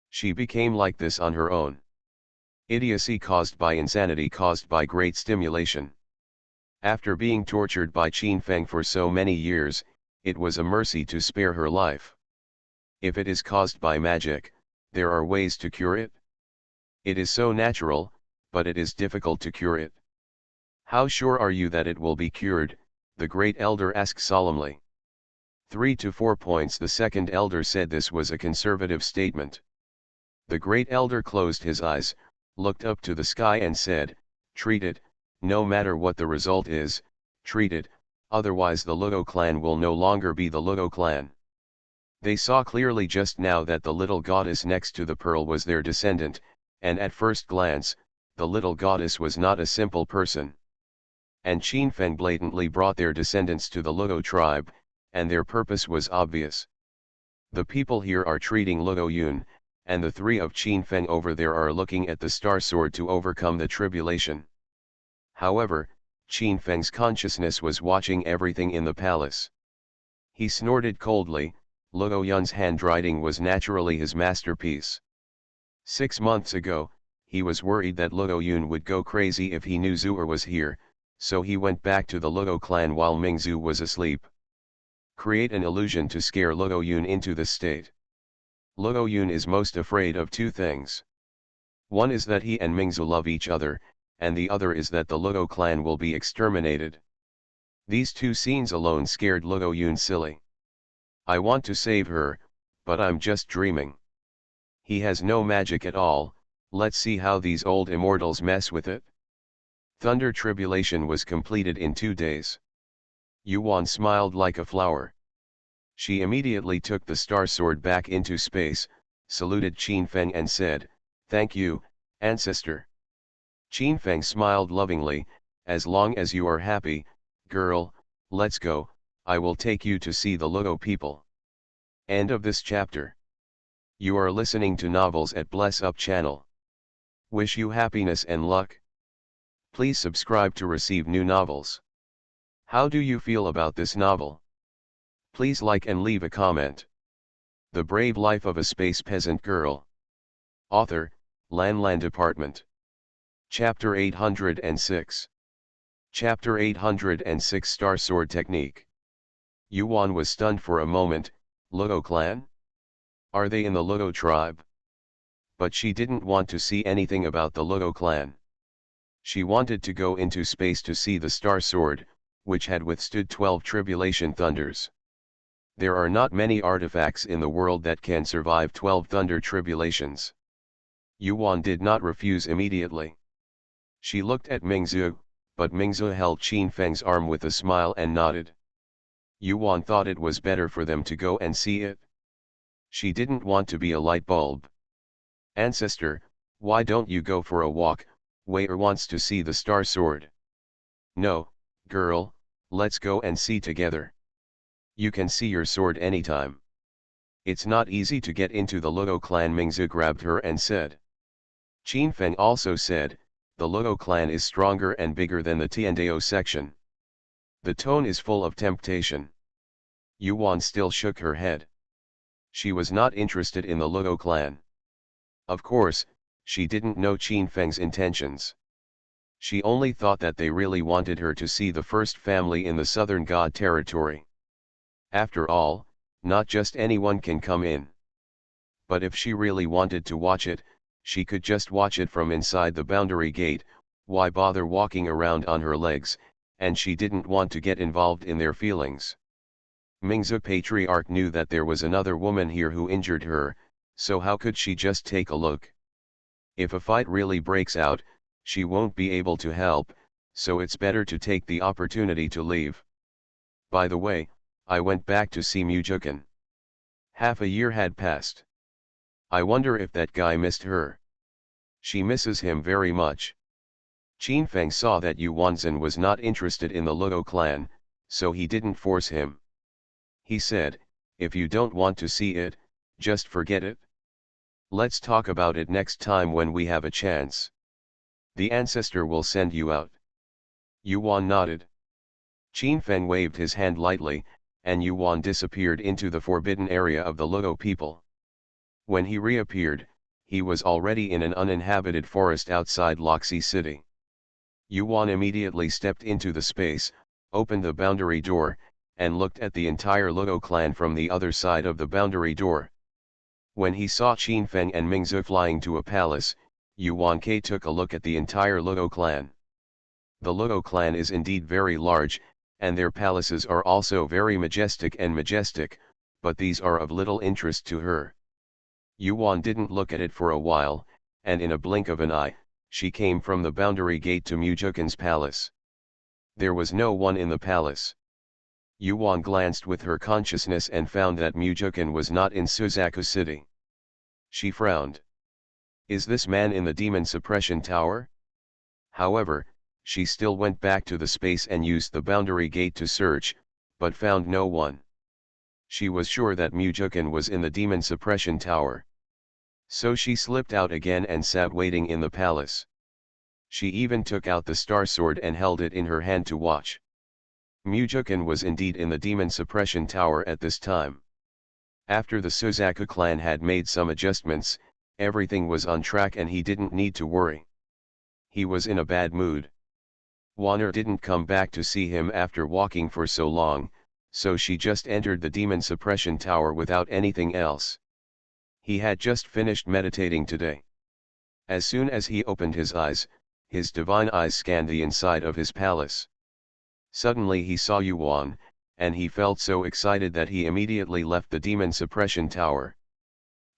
She became like this on her own. Idiocy caused by insanity caused by great stimulation. After being tortured by Qin Feng for so many years, it was a mercy to spare her life. If it is caused by magic, there are ways to cure it. It is so natural, but it is difficult to cure it. How sure are you that it will be cured? The great elder asked solemnly. 3 to 4 points. The second elder said this was a conservative statement. The great elder closed his eyes, looked up to the sky and said, treat it, no matter what the result is, treat it, otherwise the Ludo clan will no longer be the Ludo clan. They saw clearly just now that the little goddess next to the pearl was their descendant, and at first glance, the little goddess was not a simple person. And Qin Feng blatantly brought their descendants to the Ludo tribe, and their purpose was obvious. The people here are treating Ludo Yun, and the 3 of Qin Feng over there are looking at the Star Sword to overcome the tribulation. However, Qin Feng's consciousness was watching everything in the palace. He snorted coldly. Ludo Yun's handwriting was naturally his masterpiece. 6 months ago, he was worried that Ludo Yun would go crazy if he knew Zhu'er was here, so he went back to the Ludo clan while Mingzu was asleep. Create an illusion to scare Ludo Yun into this state. Ludo Yun is most afraid of 2 things. One is that he and Mingzu love each other, and the other is that the Ludo clan will be exterminated. These 2 scenes alone scared Ludo Yun silly. I want to save her, but I'm just dreaming. He has no magic at all, let's see how these old immortals mess with it. Thunder tribulation was completed in 2 days. Yuan smiled like a flower. She immediately took the star sword back into space, saluted Qin Feng and said, "Thank you, ancestor." Qin Feng smiled lovingly, "As long as you are happy, girl, let's go, I will take you to see the Luo people." End of this chapter. You are listening to Novels at Bless Up channel. Wish you happiness and luck. Please subscribe to receive new novels. How do you feel about this novel? Please like and leave a comment. The Brave Life of a Space Peasant Girl. Author, Lan Department. Chapter 806. Chapter 806 Star Sword Technique. Yuan was stunned for a moment. Luo clan? Are they in the Luo tribe? But she didn't want to see anything about the Luo clan. She wanted to go into space to see the Star Sword, which had withstood 12 tribulation thunders. There are not many artifacts in the world that can survive 12 thunder tribulations. Yuan did not refuse immediately. She looked at Mingzhu, but Mingzhu held Qin Feng's arm with a smile and nodded. Yuan thought it was better for them to go and see it. She didn't want to be a light bulb. "Ancestor, why don't you go for a walk? Wei-er wants to see the Star Sword." "No, girl, let's go and see together. You can see your sword anytime. It's not easy to get into the Luo clan." Mingzhu grabbed her and said. Qin Feng also said, "The Luo clan is stronger and bigger than the Tiandao section." The tone is full of temptation. Yuan still shook her head. She was not interested in the Luo clan. Of course, she didn't know Qin Feng's intentions. She only thought that they really wanted her to see the first family in the southern God territory. After all, not just anyone can come in. But if she really wanted to watch it, she could just watch it from inside the boundary gate. Why bother walking around on her legs? And she didn't want to get involved in their feelings. Mingzhu Patriarch knew that there was another woman here who injured her, so how could she just take a look? If a fight really breaks out, she won't be able to help, so it's better to take the opportunity to leave. By the way, I went back to see Mujukan. Half a year had passed. I wonder if that guy missed her. She misses him very much. Qin Feng saw that Yuanzhen was not interested in the Luo clan, so he didn't force him. He said, "If you don't want to see it, just forget it. Let's talk about it next time when we have a chance. The ancestor will send you out." Yuan nodded. Qin Feng waved his hand lightly, and Yuan disappeared into the forbidden area of the Luo people. When he reappeared, he was already in an uninhabited forest outside Loxi City. Yuan immediately stepped into the space, opened the boundary door, and looked at the entire Luo clan from the other side of the boundary door. When he saw Qin Feng and Mingzhu flying to a palace, Yuan Ke took a look at the entire Luo clan. The Luo clan is indeed very large, and their palaces are also very majestic, but these are of little interest to her. Yuan didn't look at it for a while, and in a blink of an eye, she came from the boundary gate to Mujukan's palace. There was no one in the palace. Yuan glanced with her consciousness and found that Mujukan was not in Suzaku City. She frowned. Is this man in the demon suppression tower? However, she still went back to the space and used the boundary gate to search, but found no one. She was sure that Mujukan was in the demon suppression tower. So she slipped out again and sat waiting in the palace. She even took out the star sword and held it in her hand to watch. Mujukan was indeed in the demon suppression tower at this time. After the Suzaku clan had made some adjustments, everything was on track and he didn't need to worry. He was in a bad mood. Wanner didn't come back to see him after walking for so long, so she just entered the demon suppression tower without anything else. He had just finished meditating today. As soon as he opened his eyes, his divine eyes scanned the inside of his palace. Suddenly he saw Yuan, and he felt so excited that he immediately left the demon suppression tower.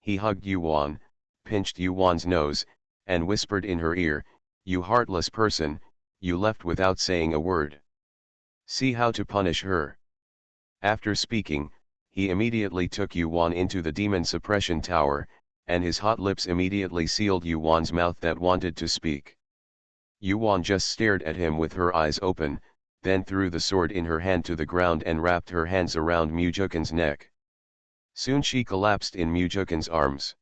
He hugged Yuan, pinched Yuan's nose, and whispered in her ear, "You heartless person, you left without saying a word. See how to punish her." After speaking, he immediately took Yuan into the demon suppression tower, and his hot lips immediately sealed Yuan's mouth that wanted to speak. Yuan just stared at him with her eyes open, then threw the sword in her hand to the ground and wrapped her hands around Mujukan's neck. Soon she collapsed in Mujukan's arms.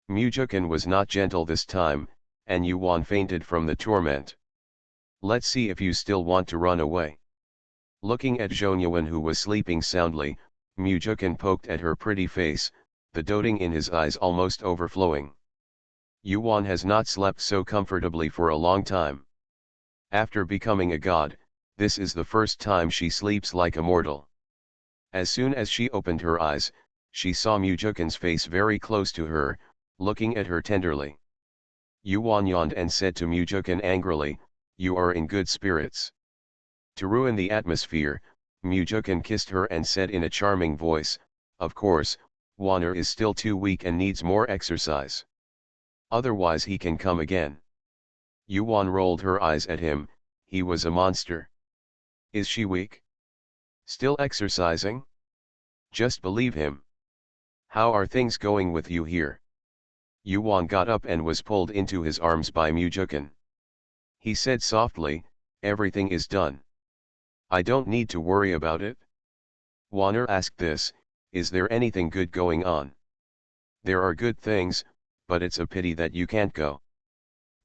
Mujukan was not gentle this time, and Yuan fainted from the torment. "Let's see if you still want to run away." Looking at Zhonyuan, who was sleeping soundly, Mujukan poked at her pretty face, the doting in his eyes almost overflowing. Yuan has not slept so comfortably for a long time. After becoming a god, this is the first time she sleeps like a mortal. As soon as she opened her eyes, she saw Mujukan's face very close to her, looking at her tenderly. Yuan yawned and said to Mujukan angrily, "You are in good spirits." To ruin the atmosphere, Mujukan kissed her and said in a charming voice, "Of course, Waner is still too weak and needs more exercise. Otherwise he can come again." Yuan rolled her eyes at him. He was a monster. Is she weak? Still exercising? Just believe him. How are things going with you here? Yuan got up and was pulled into his arms by Mujukan. He said softly, "Everything is done. I don't need to worry about it." Waner asked this, "Is there anything good going on?" "There are good things, but it's a pity that you can't go."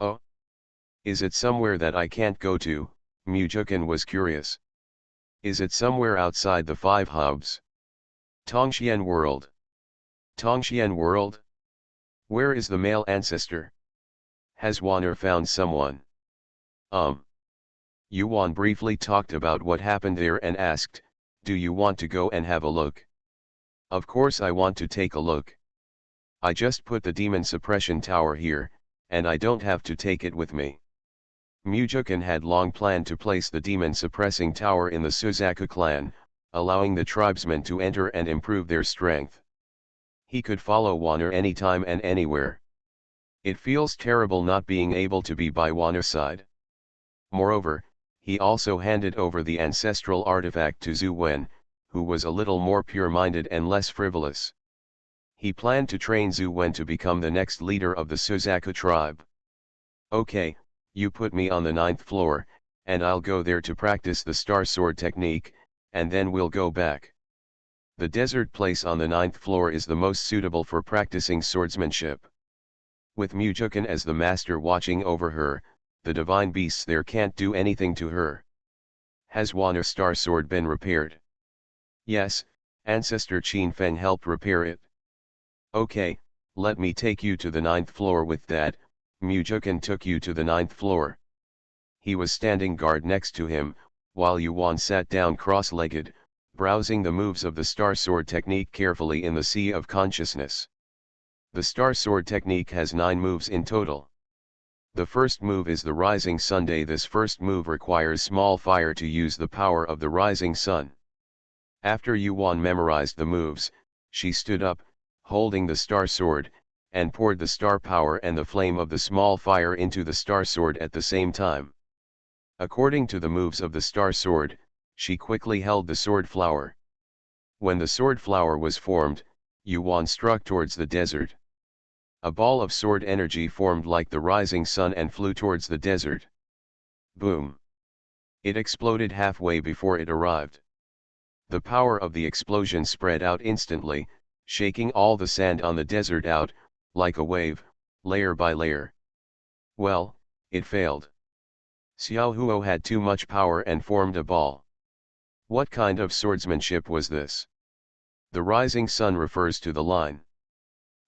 "Oh? Is it somewhere that I can't go to?" Mujukan was curious. "Is it somewhere outside the 5 hubs? Tongxian world. Tongxian world? Where is the male ancestor? Has Waner found someone?" Yuan briefly talked about what happened there and asked, "Do you want to go and have a look?" "Of course I want to take a look. I just put the demon suppression tower here, and I don't have to take it with me." Mujukan had long planned to place the demon suppressing tower in the Suzaku clan, allowing the tribesmen to enter and improve their strength. He could follow Waner anytime and anywhere. It feels terrible not being able to be by Waner's side. Moreover, he also handed over the ancestral artifact to Zhu Wen, who was a little more pure-minded and less frivolous. He planned to train Zhu Wen to become the next leader of the Suzaku tribe. "Okay, you put me on the 9th floor, and I'll go there to practice the star sword technique, and then we'll go back. The desert place on the 9th floor is the most suitable for practicing swordsmanship. With Mujukan as the master watching over her, the divine beasts there can't do anything to her." "Has Waner's star sword been repaired?" "Yes, Ancestor Qin Feng helped repair it." "Okay, let me take you to the 9th floor with that." Mujukan took you to the 9th floor. He was standing guard next to him, while Yuan sat down cross-legged, browsing the moves of the star sword technique carefully in the sea of consciousness. The star sword technique has 9 moves in total. The first move is the rising sun day. This first move requires small fire to use the power of the rising sun. After Yuan memorized the moves, she stood up, holding the star sword, and poured the star power and the flame of the small fire into the star sword at the same time. According to the moves of the star sword, she quickly held the sword flower. When the sword flower was formed, Yuan struck towards the desert. A ball of sword energy formed like the rising sun and flew towards the desert. Boom! It exploded halfway before it arrived. The power of the explosion spread out instantly, shaking all the sand on the desert out, like a wave, layer by layer. Well, it failed. Xiao Huo had too much power and formed a ball. What kind of swordsmanship was this? The rising sun refers to the line.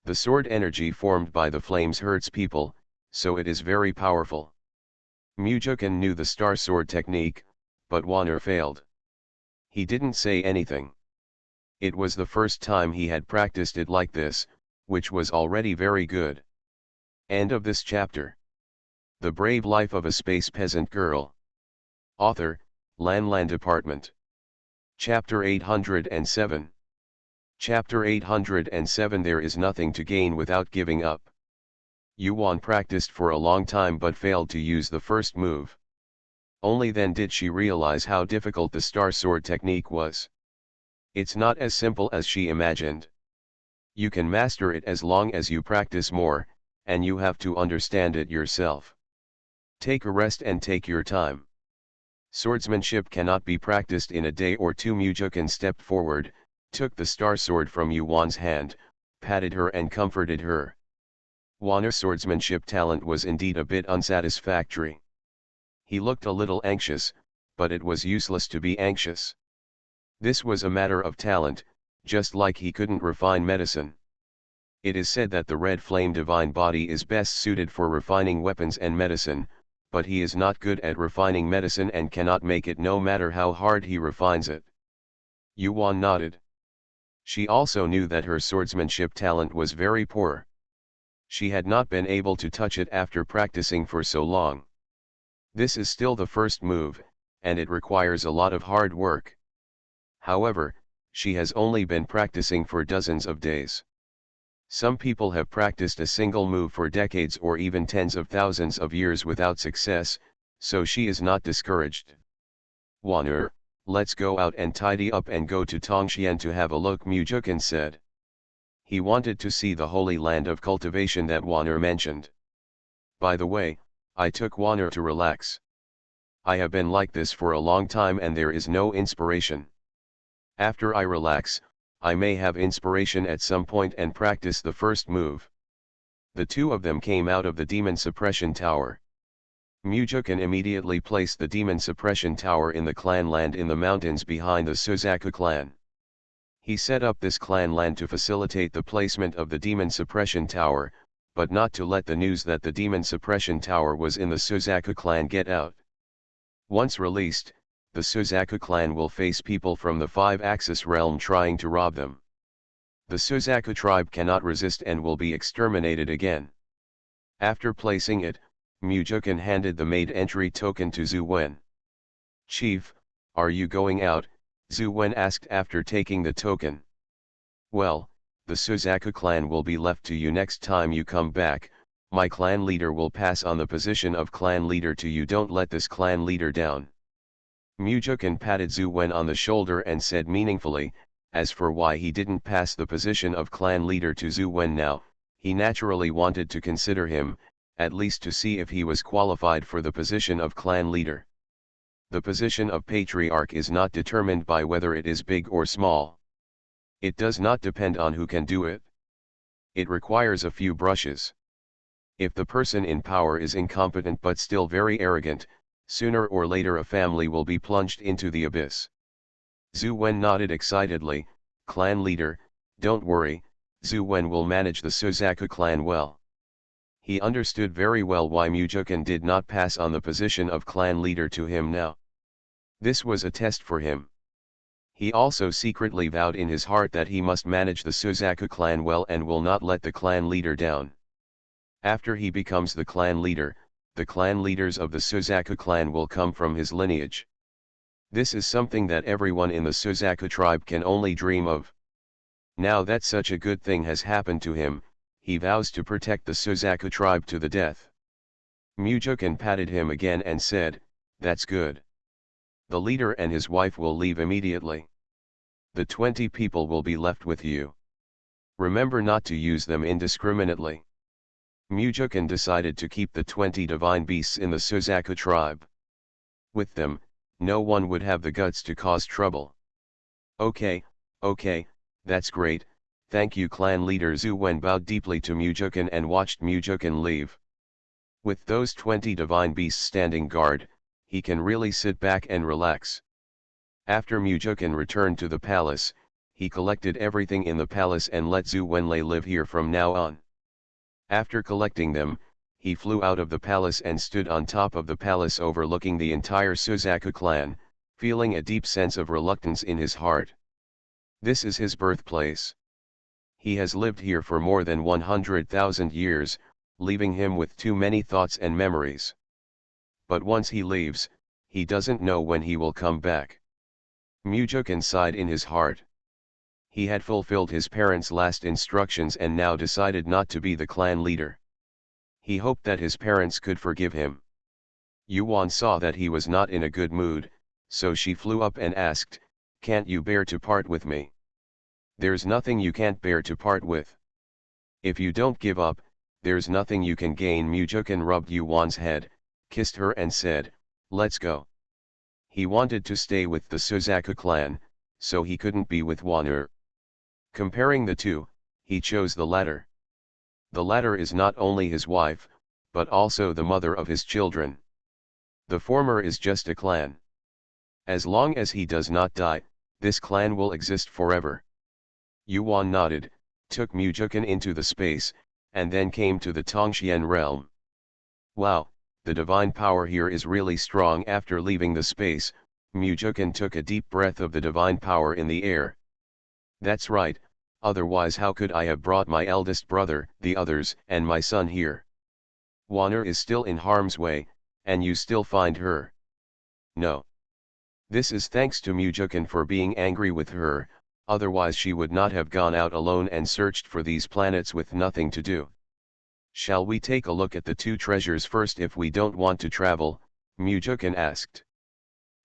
The sword energy formed by the flames hurts people, so it is very powerful. Mujukan knew the star sword technique, but Waner failed. He didn't say anything. It was the first time he had practiced it like this, which was already very good. End of this chapter. The Brave Life of a Space Peasant Girl. Author, Lan Department. Chapter 807. Chapter 807. There is nothing to gain without giving up. Yuan practiced for a long time but failed to use the first move. Only then did she realize how difficult the star sword technique was. It's not as simple as she imagined. You can master it as long as you practice more, and you have to understand it yourself. Take a rest and take your time. Swordsmanship cannot be practiced in a day or two. Mujukin stepped forward, took the star sword from Yuan's hand, patted her and comforted her. Wan's swordsmanship talent was indeed a bit unsatisfactory. He looked a little anxious, but it was useless to be anxious. This was a matter of talent, just like he couldn't refine medicine. It is said that the red flame divine body is best suited for refining weapons and medicine, but he is not good at refining medicine and cannot make it no matter how hard he refines it. Yuan nodded. She also knew that her swordsmanship talent was very poor. She had not been able to touch it after practicing for so long. This is still the first move, and it requires a lot of hard work. However, she has only been practicing for dozens of days. Some people have practiced a single move for decades or even tens of thousands of years without success, so she is not discouraged. Wan'er, let's go out and tidy up and go to Tongxian to have a look, Mujukin said. He wanted to see the holy land of cultivation that Wan'er mentioned. By the way, I took Wan'er to relax. I have been like this for a long time and there is no inspiration. After I relax, I may have inspiration at some point and practice the first move. The two of them came out of the demon suppression tower. Mujukin immediately placed the demon suppression tower in the clan land in the mountains behind the Suzaku clan. He set up this clan land to facilitate the placement of the demon suppression tower, but not to let the news that the demon suppression tower was in the Suzaku clan get out. Once released, the Suzaku clan will face people from the Five-Axis realm trying to rob them. The Suzaku tribe cannot resist and will be exterminated again. After placing it, Mujukin handed the made entry token to Zhu Wen. Chief, are you going out? Zhu Wen asked after taking the token. Well, the Suzaku clan will be left to you next time you come back. My clan leader will pass on the position of clan leader to you. Don't let this clan leader down. Mujukin patted Zhu Wen on the shoulder and said meaningfully, as for why he didn't pass the position of clan leader to Zhu Wen now, he naturally wanted to consider him, at least to see if he was qualified for the position of clan leader. The position of patriarch is not determined by whether it is big or small. It does not depend on who can do it. It requires a few brushes. If the person in power is incompetent but still very arrogant, sooner or later a family will be plunged into the abyss. Zhu Wen nodded excitedly. Clan leader, don't worry, Zhu Wen will manage the Suzaku clan well. He understood very well why Mujukin did not pass on the position of clan leader to him now. This was a test for him. He also secretly vowed in his heart that he must manage the Suzaku clan well and will not let the clan leader down. After he becomes the clan leader, the clan leaders of the Suzaku clan will come from his lineage. This is something that everyone in the Suzaku tribe can only dream of. Now that such a good thing has happened to him, he vows to protect the Suzaku tribe to the death. Mujukin patted him again and said, that's good. The leader and his wife will leave immediately. The 20 people will be left with you. Remember not to use them indiscriminately. Mujukin decided to keep the 20 divine beasts in the Suzaku tribe. With them, no one would have the guts to cause trouble. Okay, that's great, thank you clan leader. Zhu Wen bowed deeply to Mujukin and watched Mujukin leave. With those 20 divine beasts standing guard, he can really sit back and relax. After Mujukin returned to the palace, he collected everything in the palace and let Zhu Wenlei live here from now on. After collecting them, he flew out of the palace and stood on top of the palace overlooking the entire Suzaku clan, feeling a deep sense of reluctance in his heart. This is his birthplace. He has lived here for more than 100,000 years, leaving him with too many thoughts and memories. But once he leaves, he doesn't know when he will come back. Mujukin sighed in his heart. He had fulfilled his parents' last instructions and now decided not to be the clan leader. He hoped that his parents could forgive him. Yuan saw that he was not in a good mood, so she flew up and asked, Can't you bear to part with me? There's nothing you can't bear to part with. If you don't give up, there's nothing you can gain. Mujukin rubbed Yuan's head, kissed her and said, let's go. He wanted to stay with the Suzaku clan, so he couldn't be with Wan'er. Comparing the two, he chose the latter. The latter is not only his wife, but also the mother of his children. The former is just a clan. As long as he does not die, this clan will exist forever. Yuan nodded, took Mujukin into the space, and then came to the Tongxian realm. Wow, the divine power here is really strong. After leaving the space, Mujukin took a deep breath of the divine power in the air. That's right, otherwise how could I have brought my eldest brother, the others, and my son here? Wan'er is still in harm's way, and you still find her. No. This is thanks to Mujukin for being angry with her, otherwise she would not have gone out alone and searched for these planets with nothing to do. Shall we take a look at the two treasures first if we don't want to travel? Mujukin asked.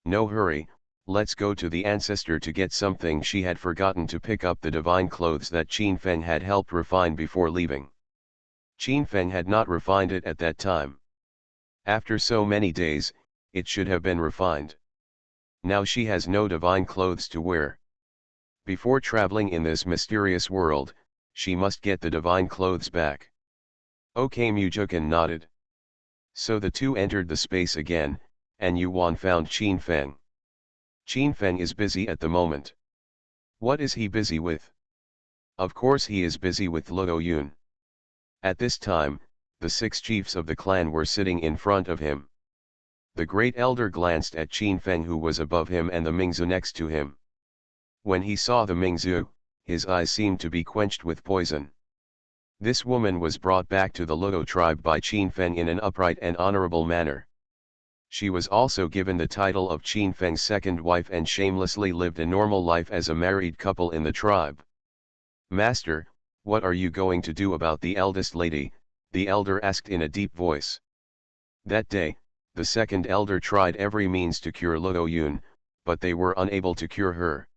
No hurry, let's go to the ancestor to get something. She had forgotten to pick up the divine clothes that Qin Feng had helped refine before leaving. Qin Feng had not refined it at that time. After so many days, it should have been refined. Now she has no divine clothes to wear. Before traveling in this mysterious world, she must get the divine clothes back. Okay, Mujukin nodded. So the two entered the space again, and Yuan found Qin Feng. Qin Feng is busy at the moment. What is he busy with? Of course he is busy with Luo Yun. At this time, the 6 chiefs of the clan were sitting in front of him. The great elder glanced at Qin Feng, who was above him, and the Mingzu next to him. When he saw the Mingzu, his eyes seemed to be quenched with poison. This woman was brought back to the Luo tribe by Qin Feng in an upright and honorable manner. She was also given the title of Qin Feng's second wife and shamelessly lived a normal life as a married couple in the tribe. Master, what are you going to do about the eldest lady? The elder asked in a deep voice. That day, the second elder tried every means to cure Luo Yun, but they were unable to cure her.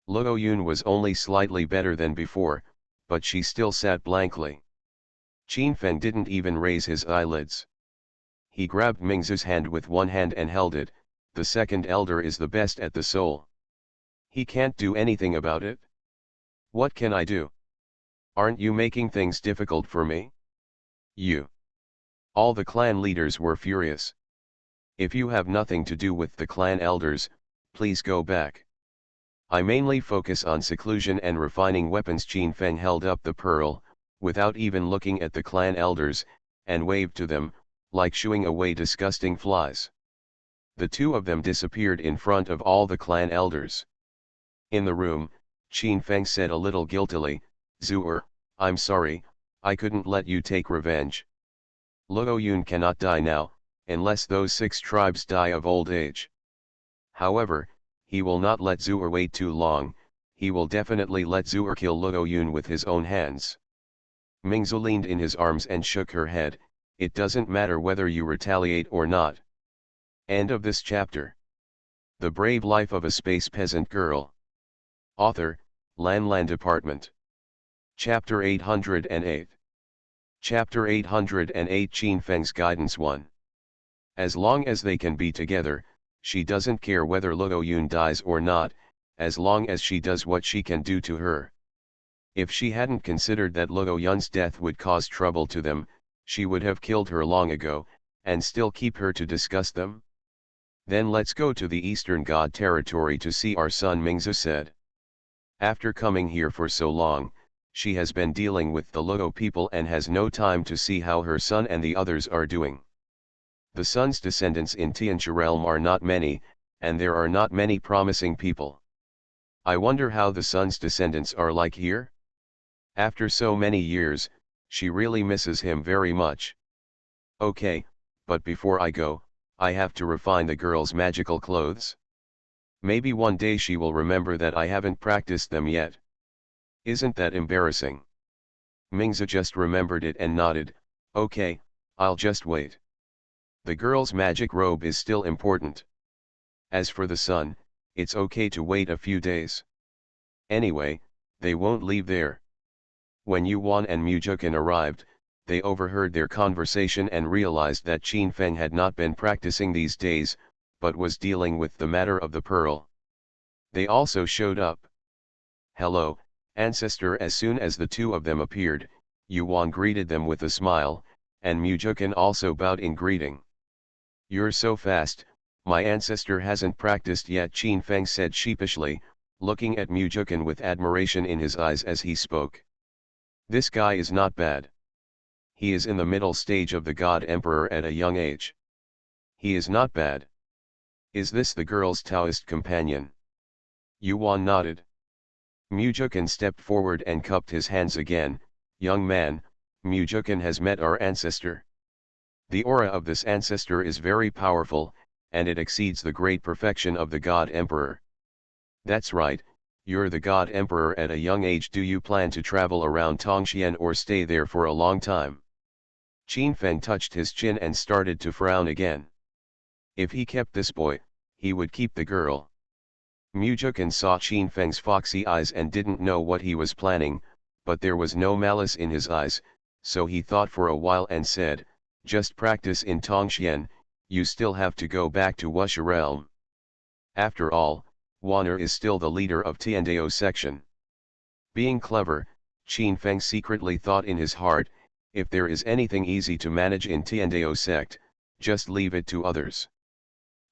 Luo Yun was only slightly better than before, but she still sat blankly. Qin Feng didn't even raise his eyelids. He grabbed Mingzu's hand with one hand and held it. The second elder is the best at the soul. He can't do anything about it. What can I do? Aren't you making things difficult for me? You. All the clan leaders were furious. If you have nothing to do with the clan elders, please go back. I mainly focus on seclusion and refining weapons. Qin Feng held up the pearl, without even looking at the clan elders, and waved to them, like shooing away disgusting flies. The two of them disappeared in front of all the clan elders. In the room, Qin Feng said a little guiltily, Zu'er, I'm sorry, I couldn't let you take revenge. Luo Yun cannot die now, unless those 6 tribes die of old age. However, he will not let Zu'er wait too long. He will definitely let Zu'er kill Luo Yun with his own hands. Mingzu leaned in his arms and shook her head. It doesn't matter whether you retaliate or not. End of this chapter. The Brave Life of a Space Peasant Girl. Author, Lan Department. Chapter 808. Chapter 808. Qin Feng's Guidance 1. As long as they can be together, she doesn't care whether Luo Yun dies or not, as long as she does what she can do to her. If she hadn't considered that Luo Yun's death would cause trouble to them, she would have killed her long ago, and still keep her to discuss them. Then let's go to the Eastern God territory to see our son, Mingzu said. After coming here for so long, she has been dealing with the Luo people and has no time to see how her son and the others are doing. The son's descendants in Tianxia realm are not many, and there are not many promising people. I wonder how the son's descendants are like here? After so many years, she really misses him very much. Okay, but before I go, I have to refine the girl's magical clothes. Maybe one day she will remember that I haven't practiced them yet. Isn't that embarrassing? Mingzu just remembered it and nodded. Okay, I'll just wait. The girl's magic robe is still important. As for the son, it's okay to wait a few days. Anyway, they won't leave there. When Yuan and Mujukin arrived, they overheard their conversation and realized that Qin Feng had not been practicing these days, but was dealing with the matter of the pearl. They also showed up. "Hello, ancestor." As soon as the two of them appeared, Yuan greeted them with a smile, and Mujukin also bowed in greeting. "You're so fast, my ancestor hasn't practiced yet," Qin Feng said sheepishly, looking at Mujukin with admiration in his eyes as he spoke. "This guy is not bad. He is in the middle stage of the God Emperor at a young age. He is not bad. Is this the girl's Taoist companion?" Yuan nodded. Mujukin stepped forward and cupped his hands again. "Young man, Mujukin has met our ancestor. The aura of this ancestor is very powerful, and it exceeds the great perfection of the God Emperor." "That's right, you're the God Emperor at a young age. Do you plan to travel around Tongxian or stay there for a long time?" Qin Feng touched his chin and started to frown again. If he kept this boy, he would keep the girl. Mujukin saw Qin Feng's foxy eyes and didn't know what he was planning, but there was no malice in his eyes, so he thought for a while and said, "Just practice in Tongxian, you still have to go back to Wuxia realm. After all, Wan'er is still the leader of Tiandao section." Being clever, Qin Feng secretly thought in his heart, if there is anything easy to manage in Tiandao sect, just leave it to others.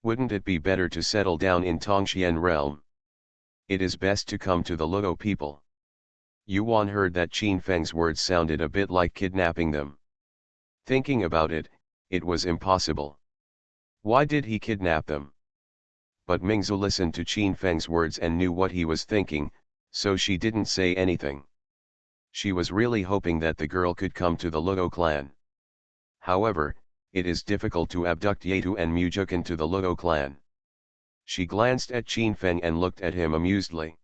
Wouldn't it be better to settle down in Tongxian realm? It is best to come to the Luo people. Yuan heard that Qin Feng's words sounded a bit like kidnapping them. Thinking about it, it was impossible. Why did he kidnap them? But Mingzu listened to Qin Feng's words and knew what he was thinking, so she didn't say anything. She was really hoping that the girl could come to the Luo clan. However, it is difficult to abduct Yetu and Mujukin to the Luo clan. She glanced at Qin Feng and looked at him amusedly.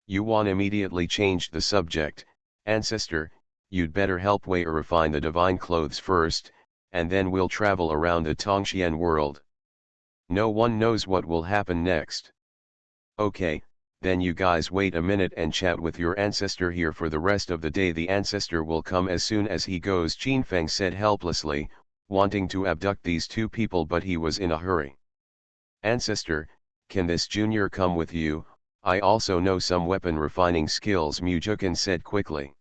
Yuan immediately changed the subject. "Ancestor, you'd better help Wei refine the divine clothes first, and then we'll travel around the Tongxian world. No one knows what will happen next." "Okay, then you guys wait a minute and chat with your ancestor here for the rest of the day. The ancestor will come as soon as he goes," Qin Feng said helplessly, wanting to abduct these two people, but he was in a hurry. "Ancestor, can this junior come with you? I also know some weapon refining skills," Mujukin said quickly.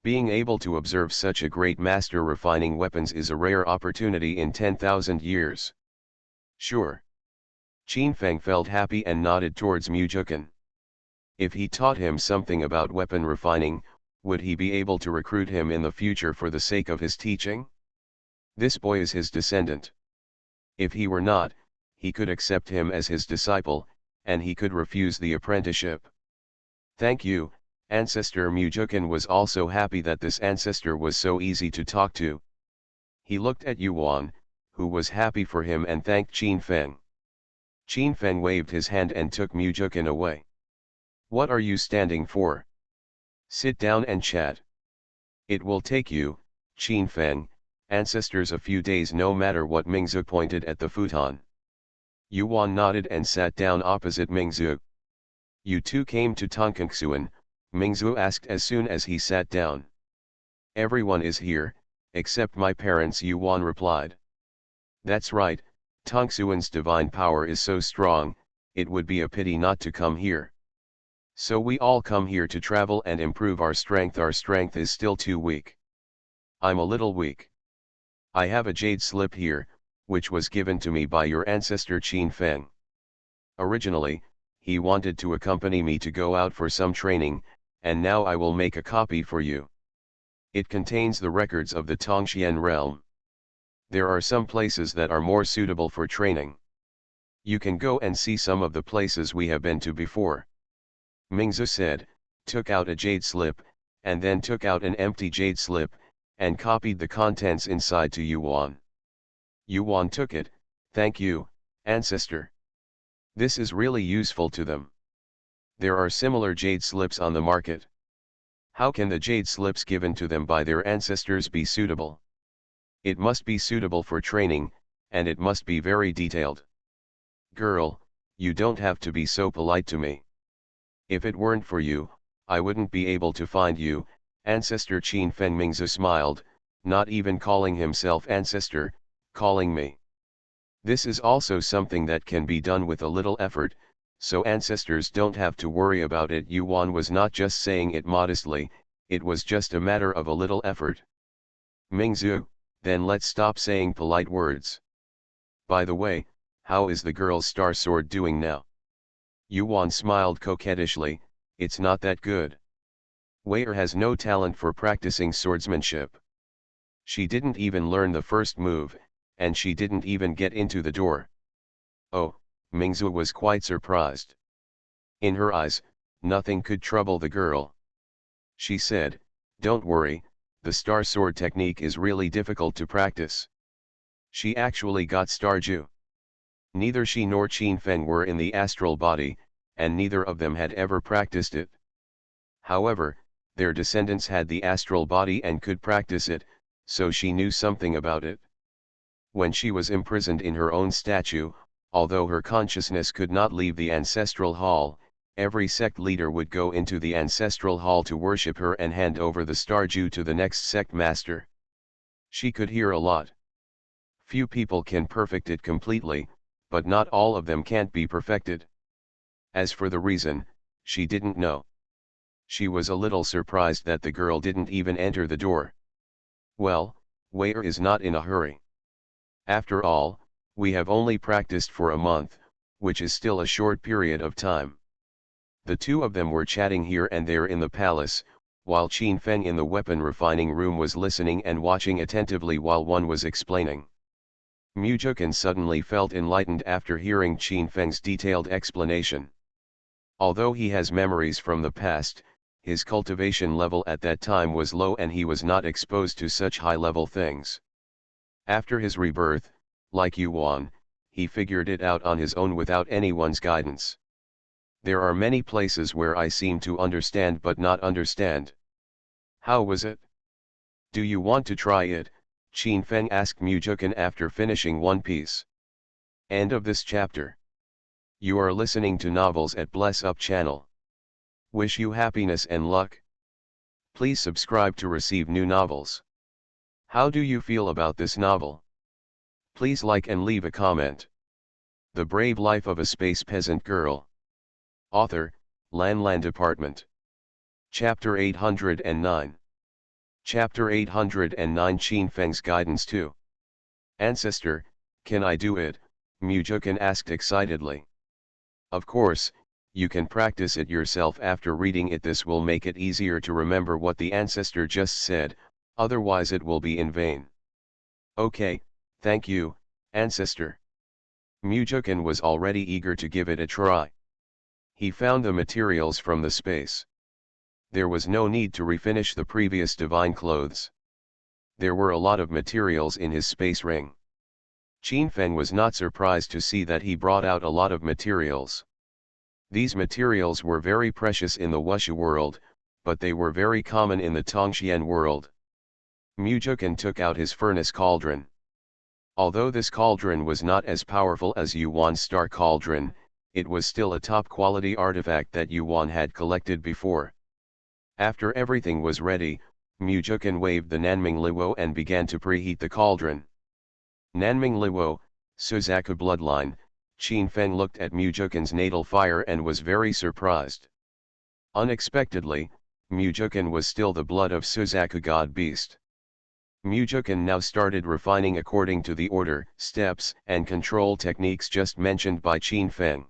Being able to observe such a great master refining weapons is a rare opportunity in 10,000 years. "Sure." Qin Feng felt happy and nodded towards Mujukin. If he taught him something about weapon refining, would he be able to recruit him in the future for the sake of his teaching? This boy is his descendant. If he were not, he could accept him as his disciple, and he could refuse the apprenticeship. "Thank you, ancestor." Mujukin was also happy that this ancestor was so easy to talk to. He looked at Yuan, who was happy for him, and thanked Qin Feng. Qin Feng waved his hand and took Mujukin away. "What are you standing for? Sit down and chat. It will take you, Qin Feng, ancestors a few days no matter what." Mingzu pointed at the futon. Yuan nodded and sat down opposite Mingzu. "You two came to Tongkengsuan?" Mingzu asked as soon as he sat down. "Everyone is here, except my parents," Yuan replied. "That's right, Tongsuan's divine power is so strong, it would be a pity not to come here. So we all come here to travel and improve our strength. Our strength is still too weak. I'm a little weak. I have a jade slip here, which was given to me by your ancestor Qin Feng. Originally, he wanted to accompany me to go out for some training, and now I will make a copy for you. It contains the records of the Tongxian realm. There are some places that are more suitable for training. You can go and see some of the places we have been to before." Mingzu said, took out a jade slip, and then took out an empty jade slip, and copied the contents inside to Yuan. Yuan took it. "Thank you, ancestor. This is really useful to them. There are similar jade slips on the market. How can the jade slips given to them by their ancestors be suitable? It must be suitable for training, and it must be very detailed. Girl, You don't have to be so polite to me. If it weren't for you, I wouldn't be able to find you." Ancestor Qin Fengmingzi smiled, not even calling himself ancestor, calling me. This is also something that can be done with a little effort, so ancestors don't have to worry about it. Yuan was not just saying it modestly, it was just a matter of a little effort. Mingzu, then let's stop saying polite words. By the way, how is the girl's star sword doing now? Yuan smiled coquettishly. It's not that good. Wei has no talent for practicing swordsmanship. She didn't even learn the first move, and she didn't even get into the door. Oh, Mingzu was quite surprised. In her eyes, nothing could trouble the girl. She said, "Don't worry, the star sword technique is really difficult to practice." She actually got Starju. Neither she nor Qin Feng were in the astral body, and neither of them had ever practiced it. However, their descendants had the astral body and could practice it, so she knew something about it. When she was imprisoned in her own statue, although her consciousness could not leave the ancestral hall, every sect leader would go into the ancestral hall to worship her and hand over the Starju to the next sect master. She could hear a lot. Few people can perfect it completely, but not all of them can't be perfected. As for the reason, she didn't know. She was a little surprised that the girl didn't even enter the door. Well, Wei is not in a hurry. After all, we have only practiced for a month, which is still a short period of time. The two of them were chatting here and there in the palace, while Qin Feng in the weapon refining room was listening and watching attentively while one was explaining. Mujukan suddenly felt enlightened after hearing Qin Feng's detailed explanation. Although he has memories from the past, his cultivation level at that time was low and he was not exposed to such high-level things. After his rebirth, like Yuan, he figured it out on his own without anyone's guidance. There are many places where I seem to understand but not understand. How was it? Do you want to try it? Qin Feng asked Mujukan after finishing one piece. End of this chapter. You are listening to Novels at Bless Up channel. Wish you happiness and luck. Please subscribe to receive new novels. How do you feel about this novel? Please like and leave a comment. The Brave Life of a Space Peasant Girl. Author, Lan Department. Chapter 809. Chapter 809 Qin Feng's Guidance to Ancestor, can I do it? Mujukan asked excitedly. Of course, you can practice it yourself after reading it. This will make it easier to remember what the ancestor just said, otherwise it will be in vain. Okay, thank you, ancestor. Mujukan was already eager to give it a try. He found the materials from the space. There was no need to refinish the previous divine clothes. There were a lot of materials in his space ring. Qin Feng was not surprised to see that he brought out a lot of materials. These materials were very precious in the Wushu world, but they were very common in the Tongxian world. Mujukan took out his furnace cauldron. Although this cauldron was not as powerful as Yuan's star cauldron, it was still a top-quality artifact that Yuan had collected before. After everything was ready, Mujukan waved the Nanming Liwo and began to preheat the cauldron. Nanming Liwo, Suzaku bloodline. Qin Feng looked at Mujukan's natal fire and was very surprised. Unexpectedly, Mujukan was still the blood of Suzaku god beast. Mujukan now started refining according to the order, steps, and control techniques just mentioned by Qin Feng.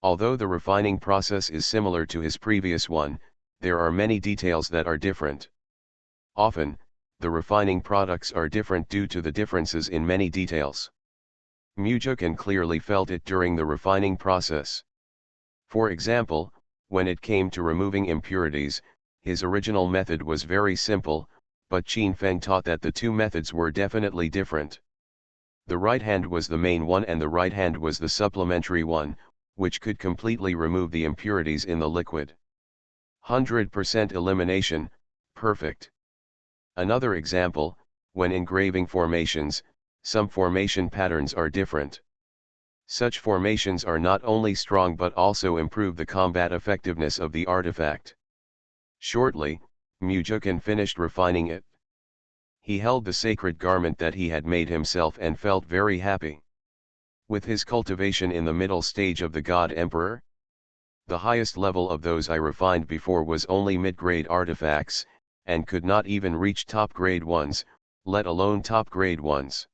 Although the refining process is similar to his previous one, there are many details that are different. Often, the refining products are different due to the differences in many details. Mujukan clearly felt it during the refining process. For example, when it came to removing impurities, his original method was very simple, but Qin Feng taught that the two methods were definitely different. The right hand was the main one and the right hand was the supplementary one, which could completely remove the impurities in the liquid. 100% elimination, perfect. Another example, when engraving formations, some formation patterns are different. Such formations are not only strong but also improve the combat effectiveness of the artifact. Shortly, Mujukin finished refining it. He held the sacred garment that he had made himself and felt very happy. With his cultivation in the middle stage of the God Emperor, the highest level of those I refined before was only mid-grade artifacts, and could not even reach top-grade ones, let alone top-grade ones.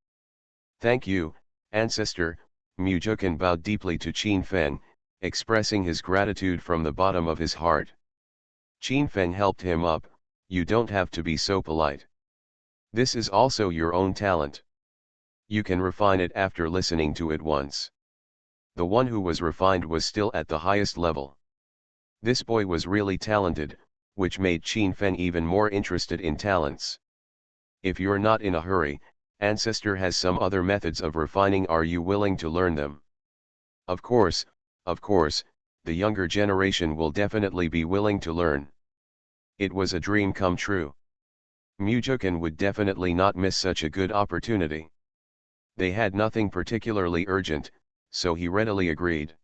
Thank you, Ancestor. Mujukin bowed deeply to Qin Feng, expressing his gratitude from the bottom of his heart. Qin Feng helped him up. You don't have to be so polite. This is also your own talent. You can refine it after listening to it once. The one who was refined was still at the highest level. This boy was really talented, which made Qin Feng even more interested in talents. If you're not in a hurry, Ancestor has some other methods of refining. Are you willing to learn them? Of course, the younger generation will definitely be willing to learn. It was a dream come true. Mujukin would definitely not miss such a good opportunity. They had nothing particularly urgent, so he readily agreed.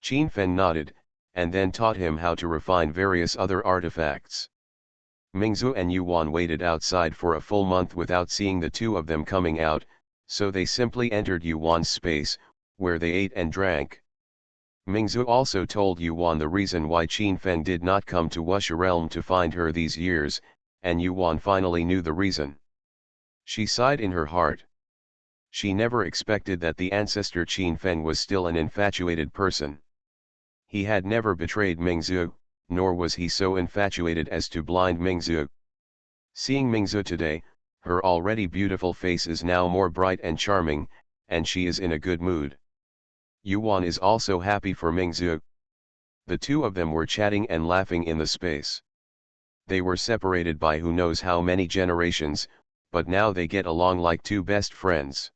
Qin Feng nodded, and then taught him how to refine various other artifacts. Mingzu and Yuan waited outside for a full month without seeing the two of them coming out, so they simply entered Yuan's space, where they ate and drank. Mingzu also told Yuan the reason why Qin Feng did not come to Wuxia realm to find her these years, and Yuan finally knew the reason. She sighed in her heart. She never expected that the ancestor Qin Feng was still an infatuated person. He had never betrayed Mingzu, nor was he so infatuated as to blind Mingzu. Seeing Mingzu today, her already beautiful face is now more bright and charming, and she is in a good mood. Yuan is also happy for Mingzu. The two of them were chatting and laughing in the space. They were separated by who knows how many generations, but now they get along like two best friends.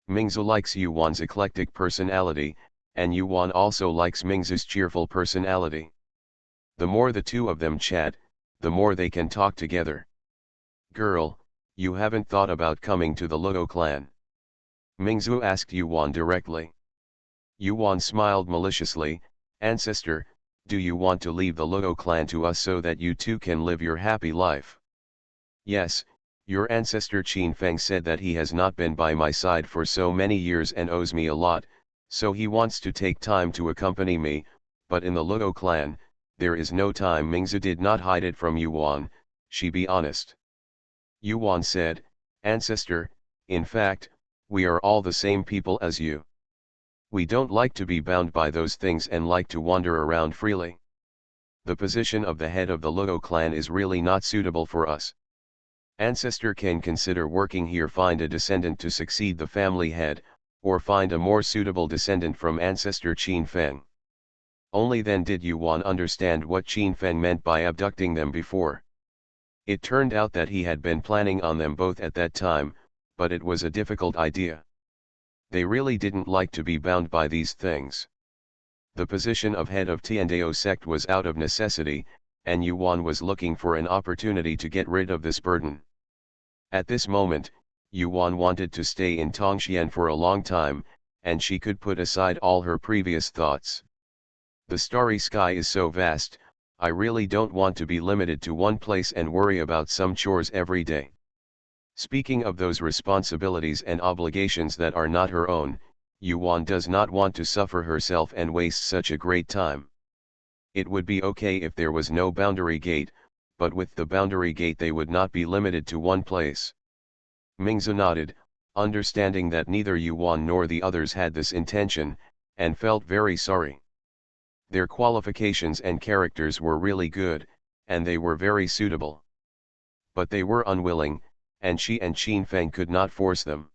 Mingzu likes Yuan's eclectic personality, and Yuan also likes Mingzu's cheerful personality. The more the two of them chat, the more they can talk together. Girl, you haven't thought about coming to the Luo clan? Mingzu asked Yuan directly. Yuan smiled maliciously. Ancestor, do you want to leave the Luo clan to us so that you too can live your happy life? Yes, your ancestor Qin Feng said that he has not been by my side for so many years and owes me a lot, so he wants to take time to accompany me, but in the Luo clan, there is no time. Mingzu did not hide it from Yuan. She be honest. Yuan said, Ancestor, in fact, we are all the same people as you. We don't like to be bound by those things and like to wander around freely. The position of the head of the Luo clan is really not suitable for us. Ancestor can consider working here, find a descendant to succeed the family head, or find a more suitable descendant from ancestor Qin Feng. Only then did Yuan understand what Qin Feng meant by abducting them before. It turned out that he had been planning on them both at that time, but it was a difficult idea. They really didn't like to be bound by these things. The position of head of Tiandao sect was out of necessity, and Yuan was looking for an opportunity to get rid of this burden. At this moment, Yuan wanted to stay in Tongxian for a long time, and she could put aside all her previous thoughts. The starry sky is so vast, I really don't want to be limited to one place and worry about some chores every day. Speaking of those responsibilities and obligations that are not her own, Yuan does not want to suffer herself and waste such a great time. It would be okay if there was no boundary gate, but with the boundary gate they would not be limited to one place. Mingzu nodded, understanding that neither Yuan nor the others had this intention, and felt very sorry. Their qualifications and characters were really good, and they were very suitable. But they were unwilling, and she and Qin Feng could not force them.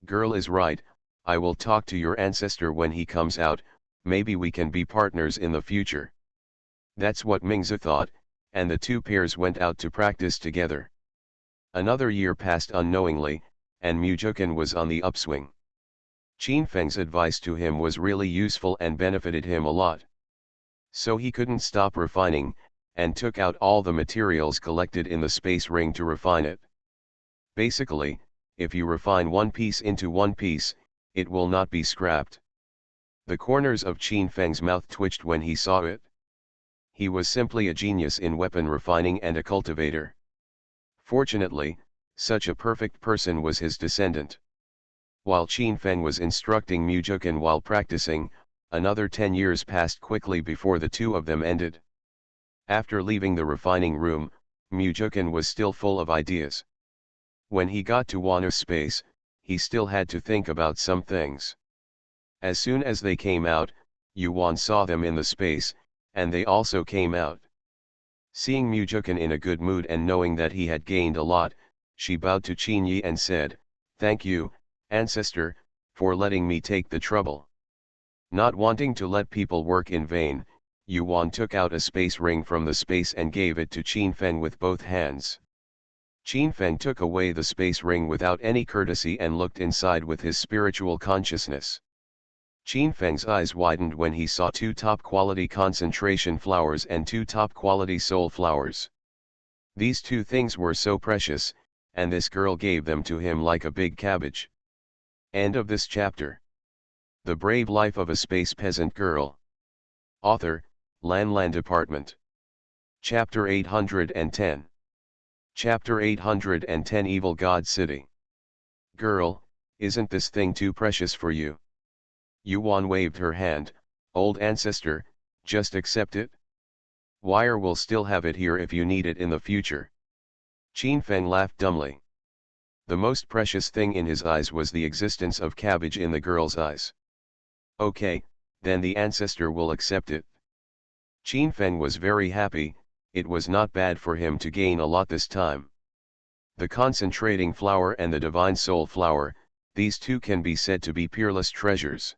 Girl is right, I will talk to your ancestor when he comes out, maybe we can be partners in the future. That's what Mingzu thought, and the two pairs went out to practice together. Another year passed unknowingly, and Mujukin was on the upswing. Qin Feng's advice to him was really useful and benefited him a lot. So he couldn't stop refining, and took out all the materials collected in the space ring to refine it. Basically, if you refine one piece into one piece, it will not be scrapped. The corners of Qin Feng's mouth twitched when he saw it. He was simply a genius in weapon refining and a cultivator. Fortunately, such a perfect person was his descendant. While Qin Feng was instructing Mujukan while practicing, another 10 years passed quickly before the two of them ended. After leaving the refining room, Mujukan was still full of ideas. When he got to Wano space, he still had to think about some things. As soon as they came out, Yuan saw them in the space, and they also came out. Seeing Mujukan in a good mood and knowing that he had gained a lot, she bowed to Qin Yi and said, "Thank you, ancestor, for letting me take the trouble." Not wanting to let people work in vain, Yuan took out a space ring from the space and gave it to Qin Feng with both hands. Qin Feng took away the space ring without any courtesy and looked inside with his spiritual consciousness. Qin Feng's eyes widened when he saw 2 top-quality concentration flowers and 2 top-quality soul flowers. These 2 things were so precious, and this girl gave them to him like a big cabbage. End of this chapter. The Brave Life of a Space Peasant Girl. Author, Lan Department. Chapter 810. Chapter 810 Evil God City. Girl, isn't this thing too precious for you? Yuan waved her hand. Old ancestor, just accept it. Wire will still have it here if you need it in the future. Qin Feng laughed dumbly. The most precious thing in his eyes was the existence of cabbage in the girl's eyes. Okay, then the ancestor will accept it. Qin Feng was very happy. It was not bad for him to gain a lot this time. The concentrating flower and the divine soul flower, these 2 can be said to be peerless treasures.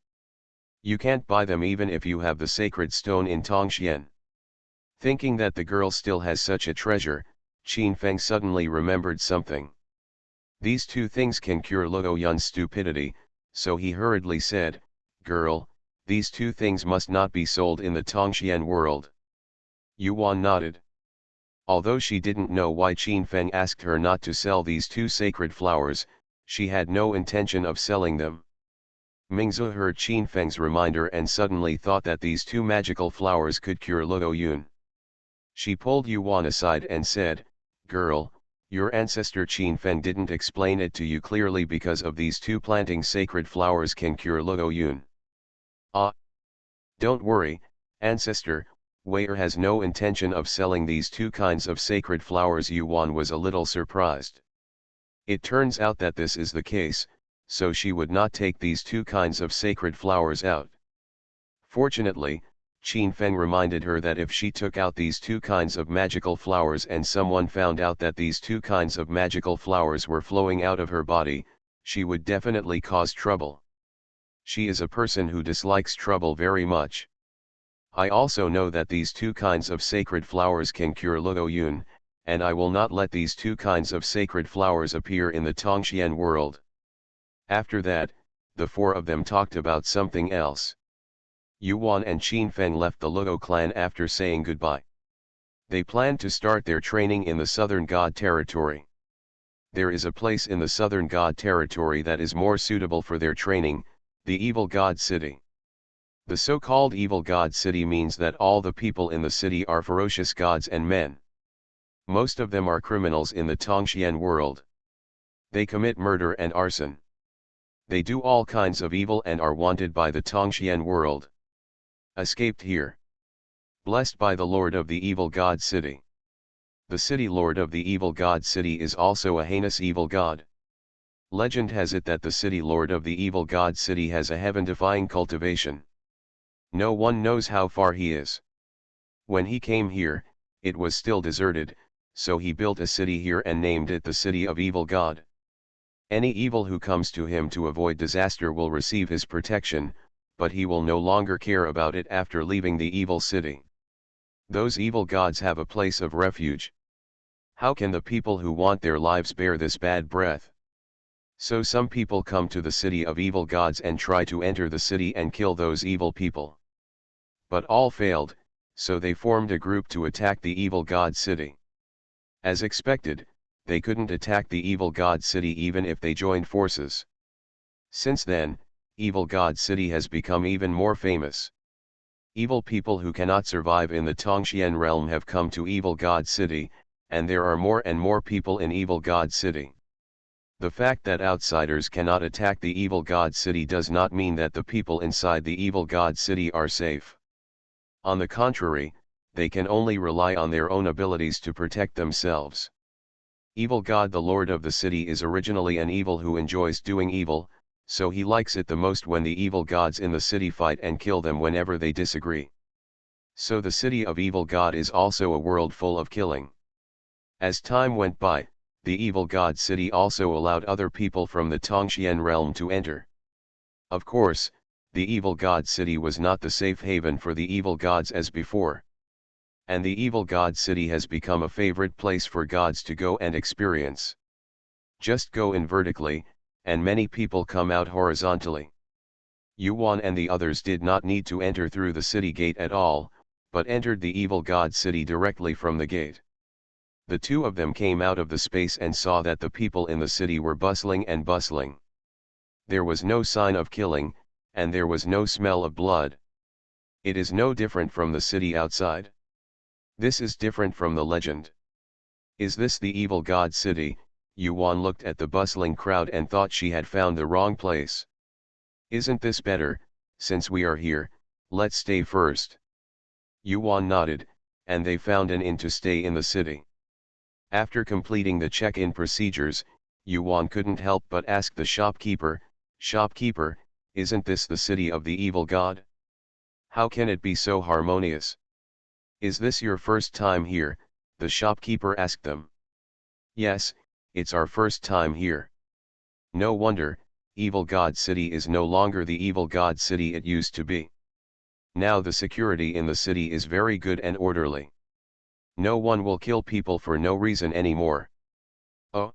You can't buy them even if you have the sacred stone in Tongxian. Thinking that the girl still has such a treasure, Qin Feng suddenly remembered something. These 2 things can cure Luo Yun's stupidity, so he hurriedly said, "Girl, these 2 things must not be sold in the Tongxian world." Yuan nodded. Although she didn't know why Qin Feng asked her not to sell these 2 sacred flowers, she had no intention of selling them. Mingzu heard Qin Feng's reminder and suddenly thought that these 2 magical flowers could cure Luo Yun. She pulled Yuan aside and said, "Girl, your ancestor Qin Feng didn't explain it to you clearly because of these 2 planting sacred flowers can cure Luo Yun." "Ah. Don't worry, ancestor, Wei has no intention of selling these 2 kinds of sacred flowers." Yuan was a little surprised. It turns out that this is the case, so she would not take these 2 kinds of sacred flowers out. Fortunately, Qin Feng reminded her that if she took out these 2 kinds of magical flowers and someone found out that these 2 kinds of magical flowers were flowing out of her body, she would definitely cause trouble. She is a person who dislikes trouble very much. I also know that these 2 kinds of sacred flowers can cure Luo Yun, and I will not let these 2 kinds of sacred flowers appear in the Tongxian world. After that, the 4 of them talked about something else. Yuan and Qin Feng left the Luo clan after saying goodbye. They planned to start their training in the Southern God territory. There is a place in the Southern God territory that is more suitable for their training, the Evil God City. The so-called Evil God City means that all the people in the city are ferocious gods and men. Most of them are criminals in the Tongxian world. They commit murder and arson. They do all kinds of evil and are wanted by the Tongxian world. Escaped here. Blessed by the Lord of the Evil God City. The city lord of the Evil God City is also a heinous evil god. Legend has it that the city lord of the Evil God City has a heaven-defying cultivation. No one knows how far he is. When he came here, it was still deserted, so he built a city here and named it the City of Evil God. Any evil who comes to him to avoid disaster will receive his protection, but he will no longer care about it after leaving the evil city. Those evil gods have a place of refuge. How can the people who want their lives bear this bad breath? So some people come to the city of evil gods and try to enter the city and kill those evil people. But all failed, so they formed a group to attack the evil god city. As expected, they couldn't attack the evil god city even if they joined forces. Since then, Evil God City has become even more famous. Evil people who cannot survive in the Tongxian realm have come to Evil God City, and there are more and more people in Evil God City. The fact that outsiders cannot attack the Evil God City does not mean that the people inside the Evil God City are safe. On the contrary, they can only rely on their own abilities to protect themselves. Evil God, the Lord of the city, is originally an evil who enjoys doing evil, so he likes it the most when the evil gods in the city fight and kill them whenever they disagree. So the city of Evil God is also a world full of killing. As time went by, the Evil God City also allowed other people from the Tongxian realm to enter. Of course, the Evil God City was not the safe haven for the evil gods as before. And the Evil God City has become a favorite place for gods to go and experience. Just go in vertically, and many people come out horizontally. Yuan and the others did not need to enter through the city gate at all, but entered the Evil God City directly from the gate. The two of them came out of the space and saw that the people in the city were bustling and bustling. There was no sign of killing, and there was no smell of blood. It is no different from the city outside. This is different from the legend. Is this the Evil God City? Yuan looked at the bustling crowd and thought she had found the wrong place. Isn't this better? Since we are here, let's stay first. Yuan nodded, and they found an inn to stay in the city. After completing the check-in procedures, Yuan couldn't help but ask the shopkeeper, "Shopkeeper, isn't this the city of the evil god? How can it be so harmonious? Is this your first time here?" the shopkeeper asked them. "Yes, it's our first time here." "No wonder, Evil God City is no longer the Evil God City it used to be. Now the security in the city is very good and orderly. No one will kill people for no reason anymore." "Oh?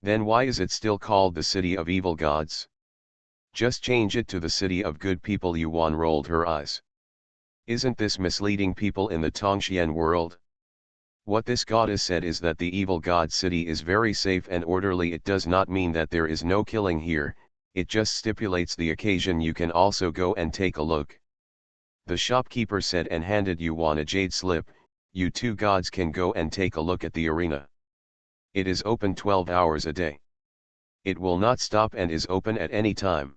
Then why is it still called the City of Evil Gods? Just change it to the City of Good People." Yuan rolled her eyes. "Isn't this misleading people in the Tongxian world? What this goddess said is that the Evil God City is very safe and orderly. It does not mean that there is no killing here, it just stipulates the occasion you can also go and take a look." The shopkeeper said and handed Yuan a jade slip. "You two gods can go and take a look at the arena. It is open 12 hours a day. It will not stop and is open at any time."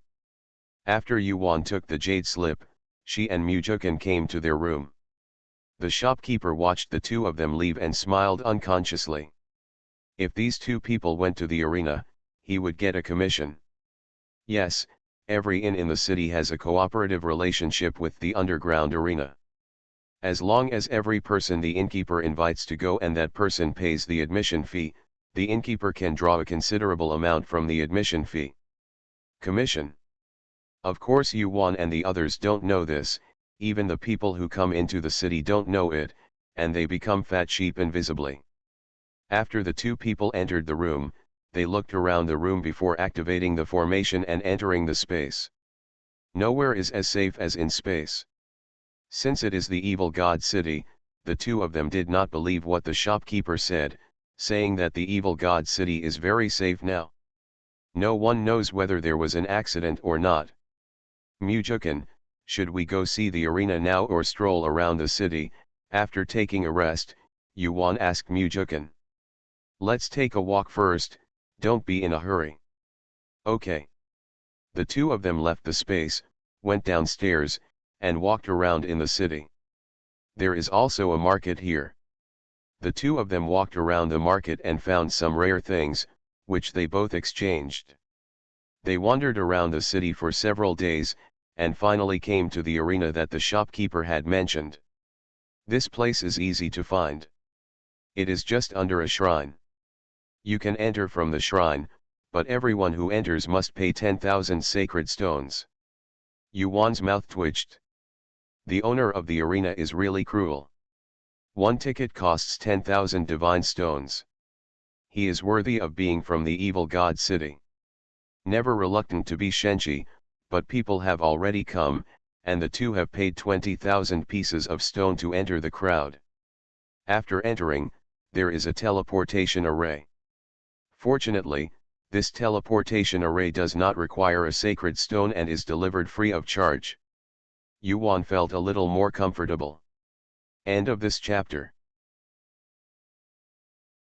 After Yuan took the jade slip, she and Mujukan came to their room. The shopkeeper watched the two of them leave and smiled unconsciously. If these two people went to the arena, he would get a commission. Yes, every inn in the city has a cooperative relationship with the underground arena. As long as every person the innkeeper invites to go and that person pays the admission fee, the innkeeper can draw a considerable amount from the admission fee. Commission. Of course Yuan and the others don't know this, even the people who come into the city don't know it, and they become fat sheep invisibly. After the two people entered the room, they looked around the room before activating the formation and entering the space. Nowhere is as safe as in space. Since it is the Evil God City, the two of them did not believe what the shopkeeper said, saying that the Evil God City is very safe now. No one knows whether there was an accident or not. "Mujukan, should we go see the arena now or stroll around the city?" After taking a rest, Yuan asked Mujukan. "Let's take a walk first, don't be in a hurry." "Okay." The two of them left the space, went downstairs, and walked around in the city. There is also a market here. The two of them walked around the market and found some rare things, which they both exchanged. They wandered around the city for several days, and finally came to the arena that the shopkeeper had mentioned. This place is easy to find. It is just under a shrine. You can enter from the shrine, but everyone who enters must pay 10,000 sacred stones. Yuan's mouth twitched. The owner of the arena is really cruel. One ticket costs 10,000 divine stones. He is worthy of being from the Evil God City. Never reluctant to be Shenchi, but people have already come, and the two have paid 20,000 pieces of stone to enter the crowd. After entering, there is a teleportation array. Fortunately, This teleportation array does not require a sacred stone and is delivered free of charge. Yuan felt a little more comfortable. End of this chapter.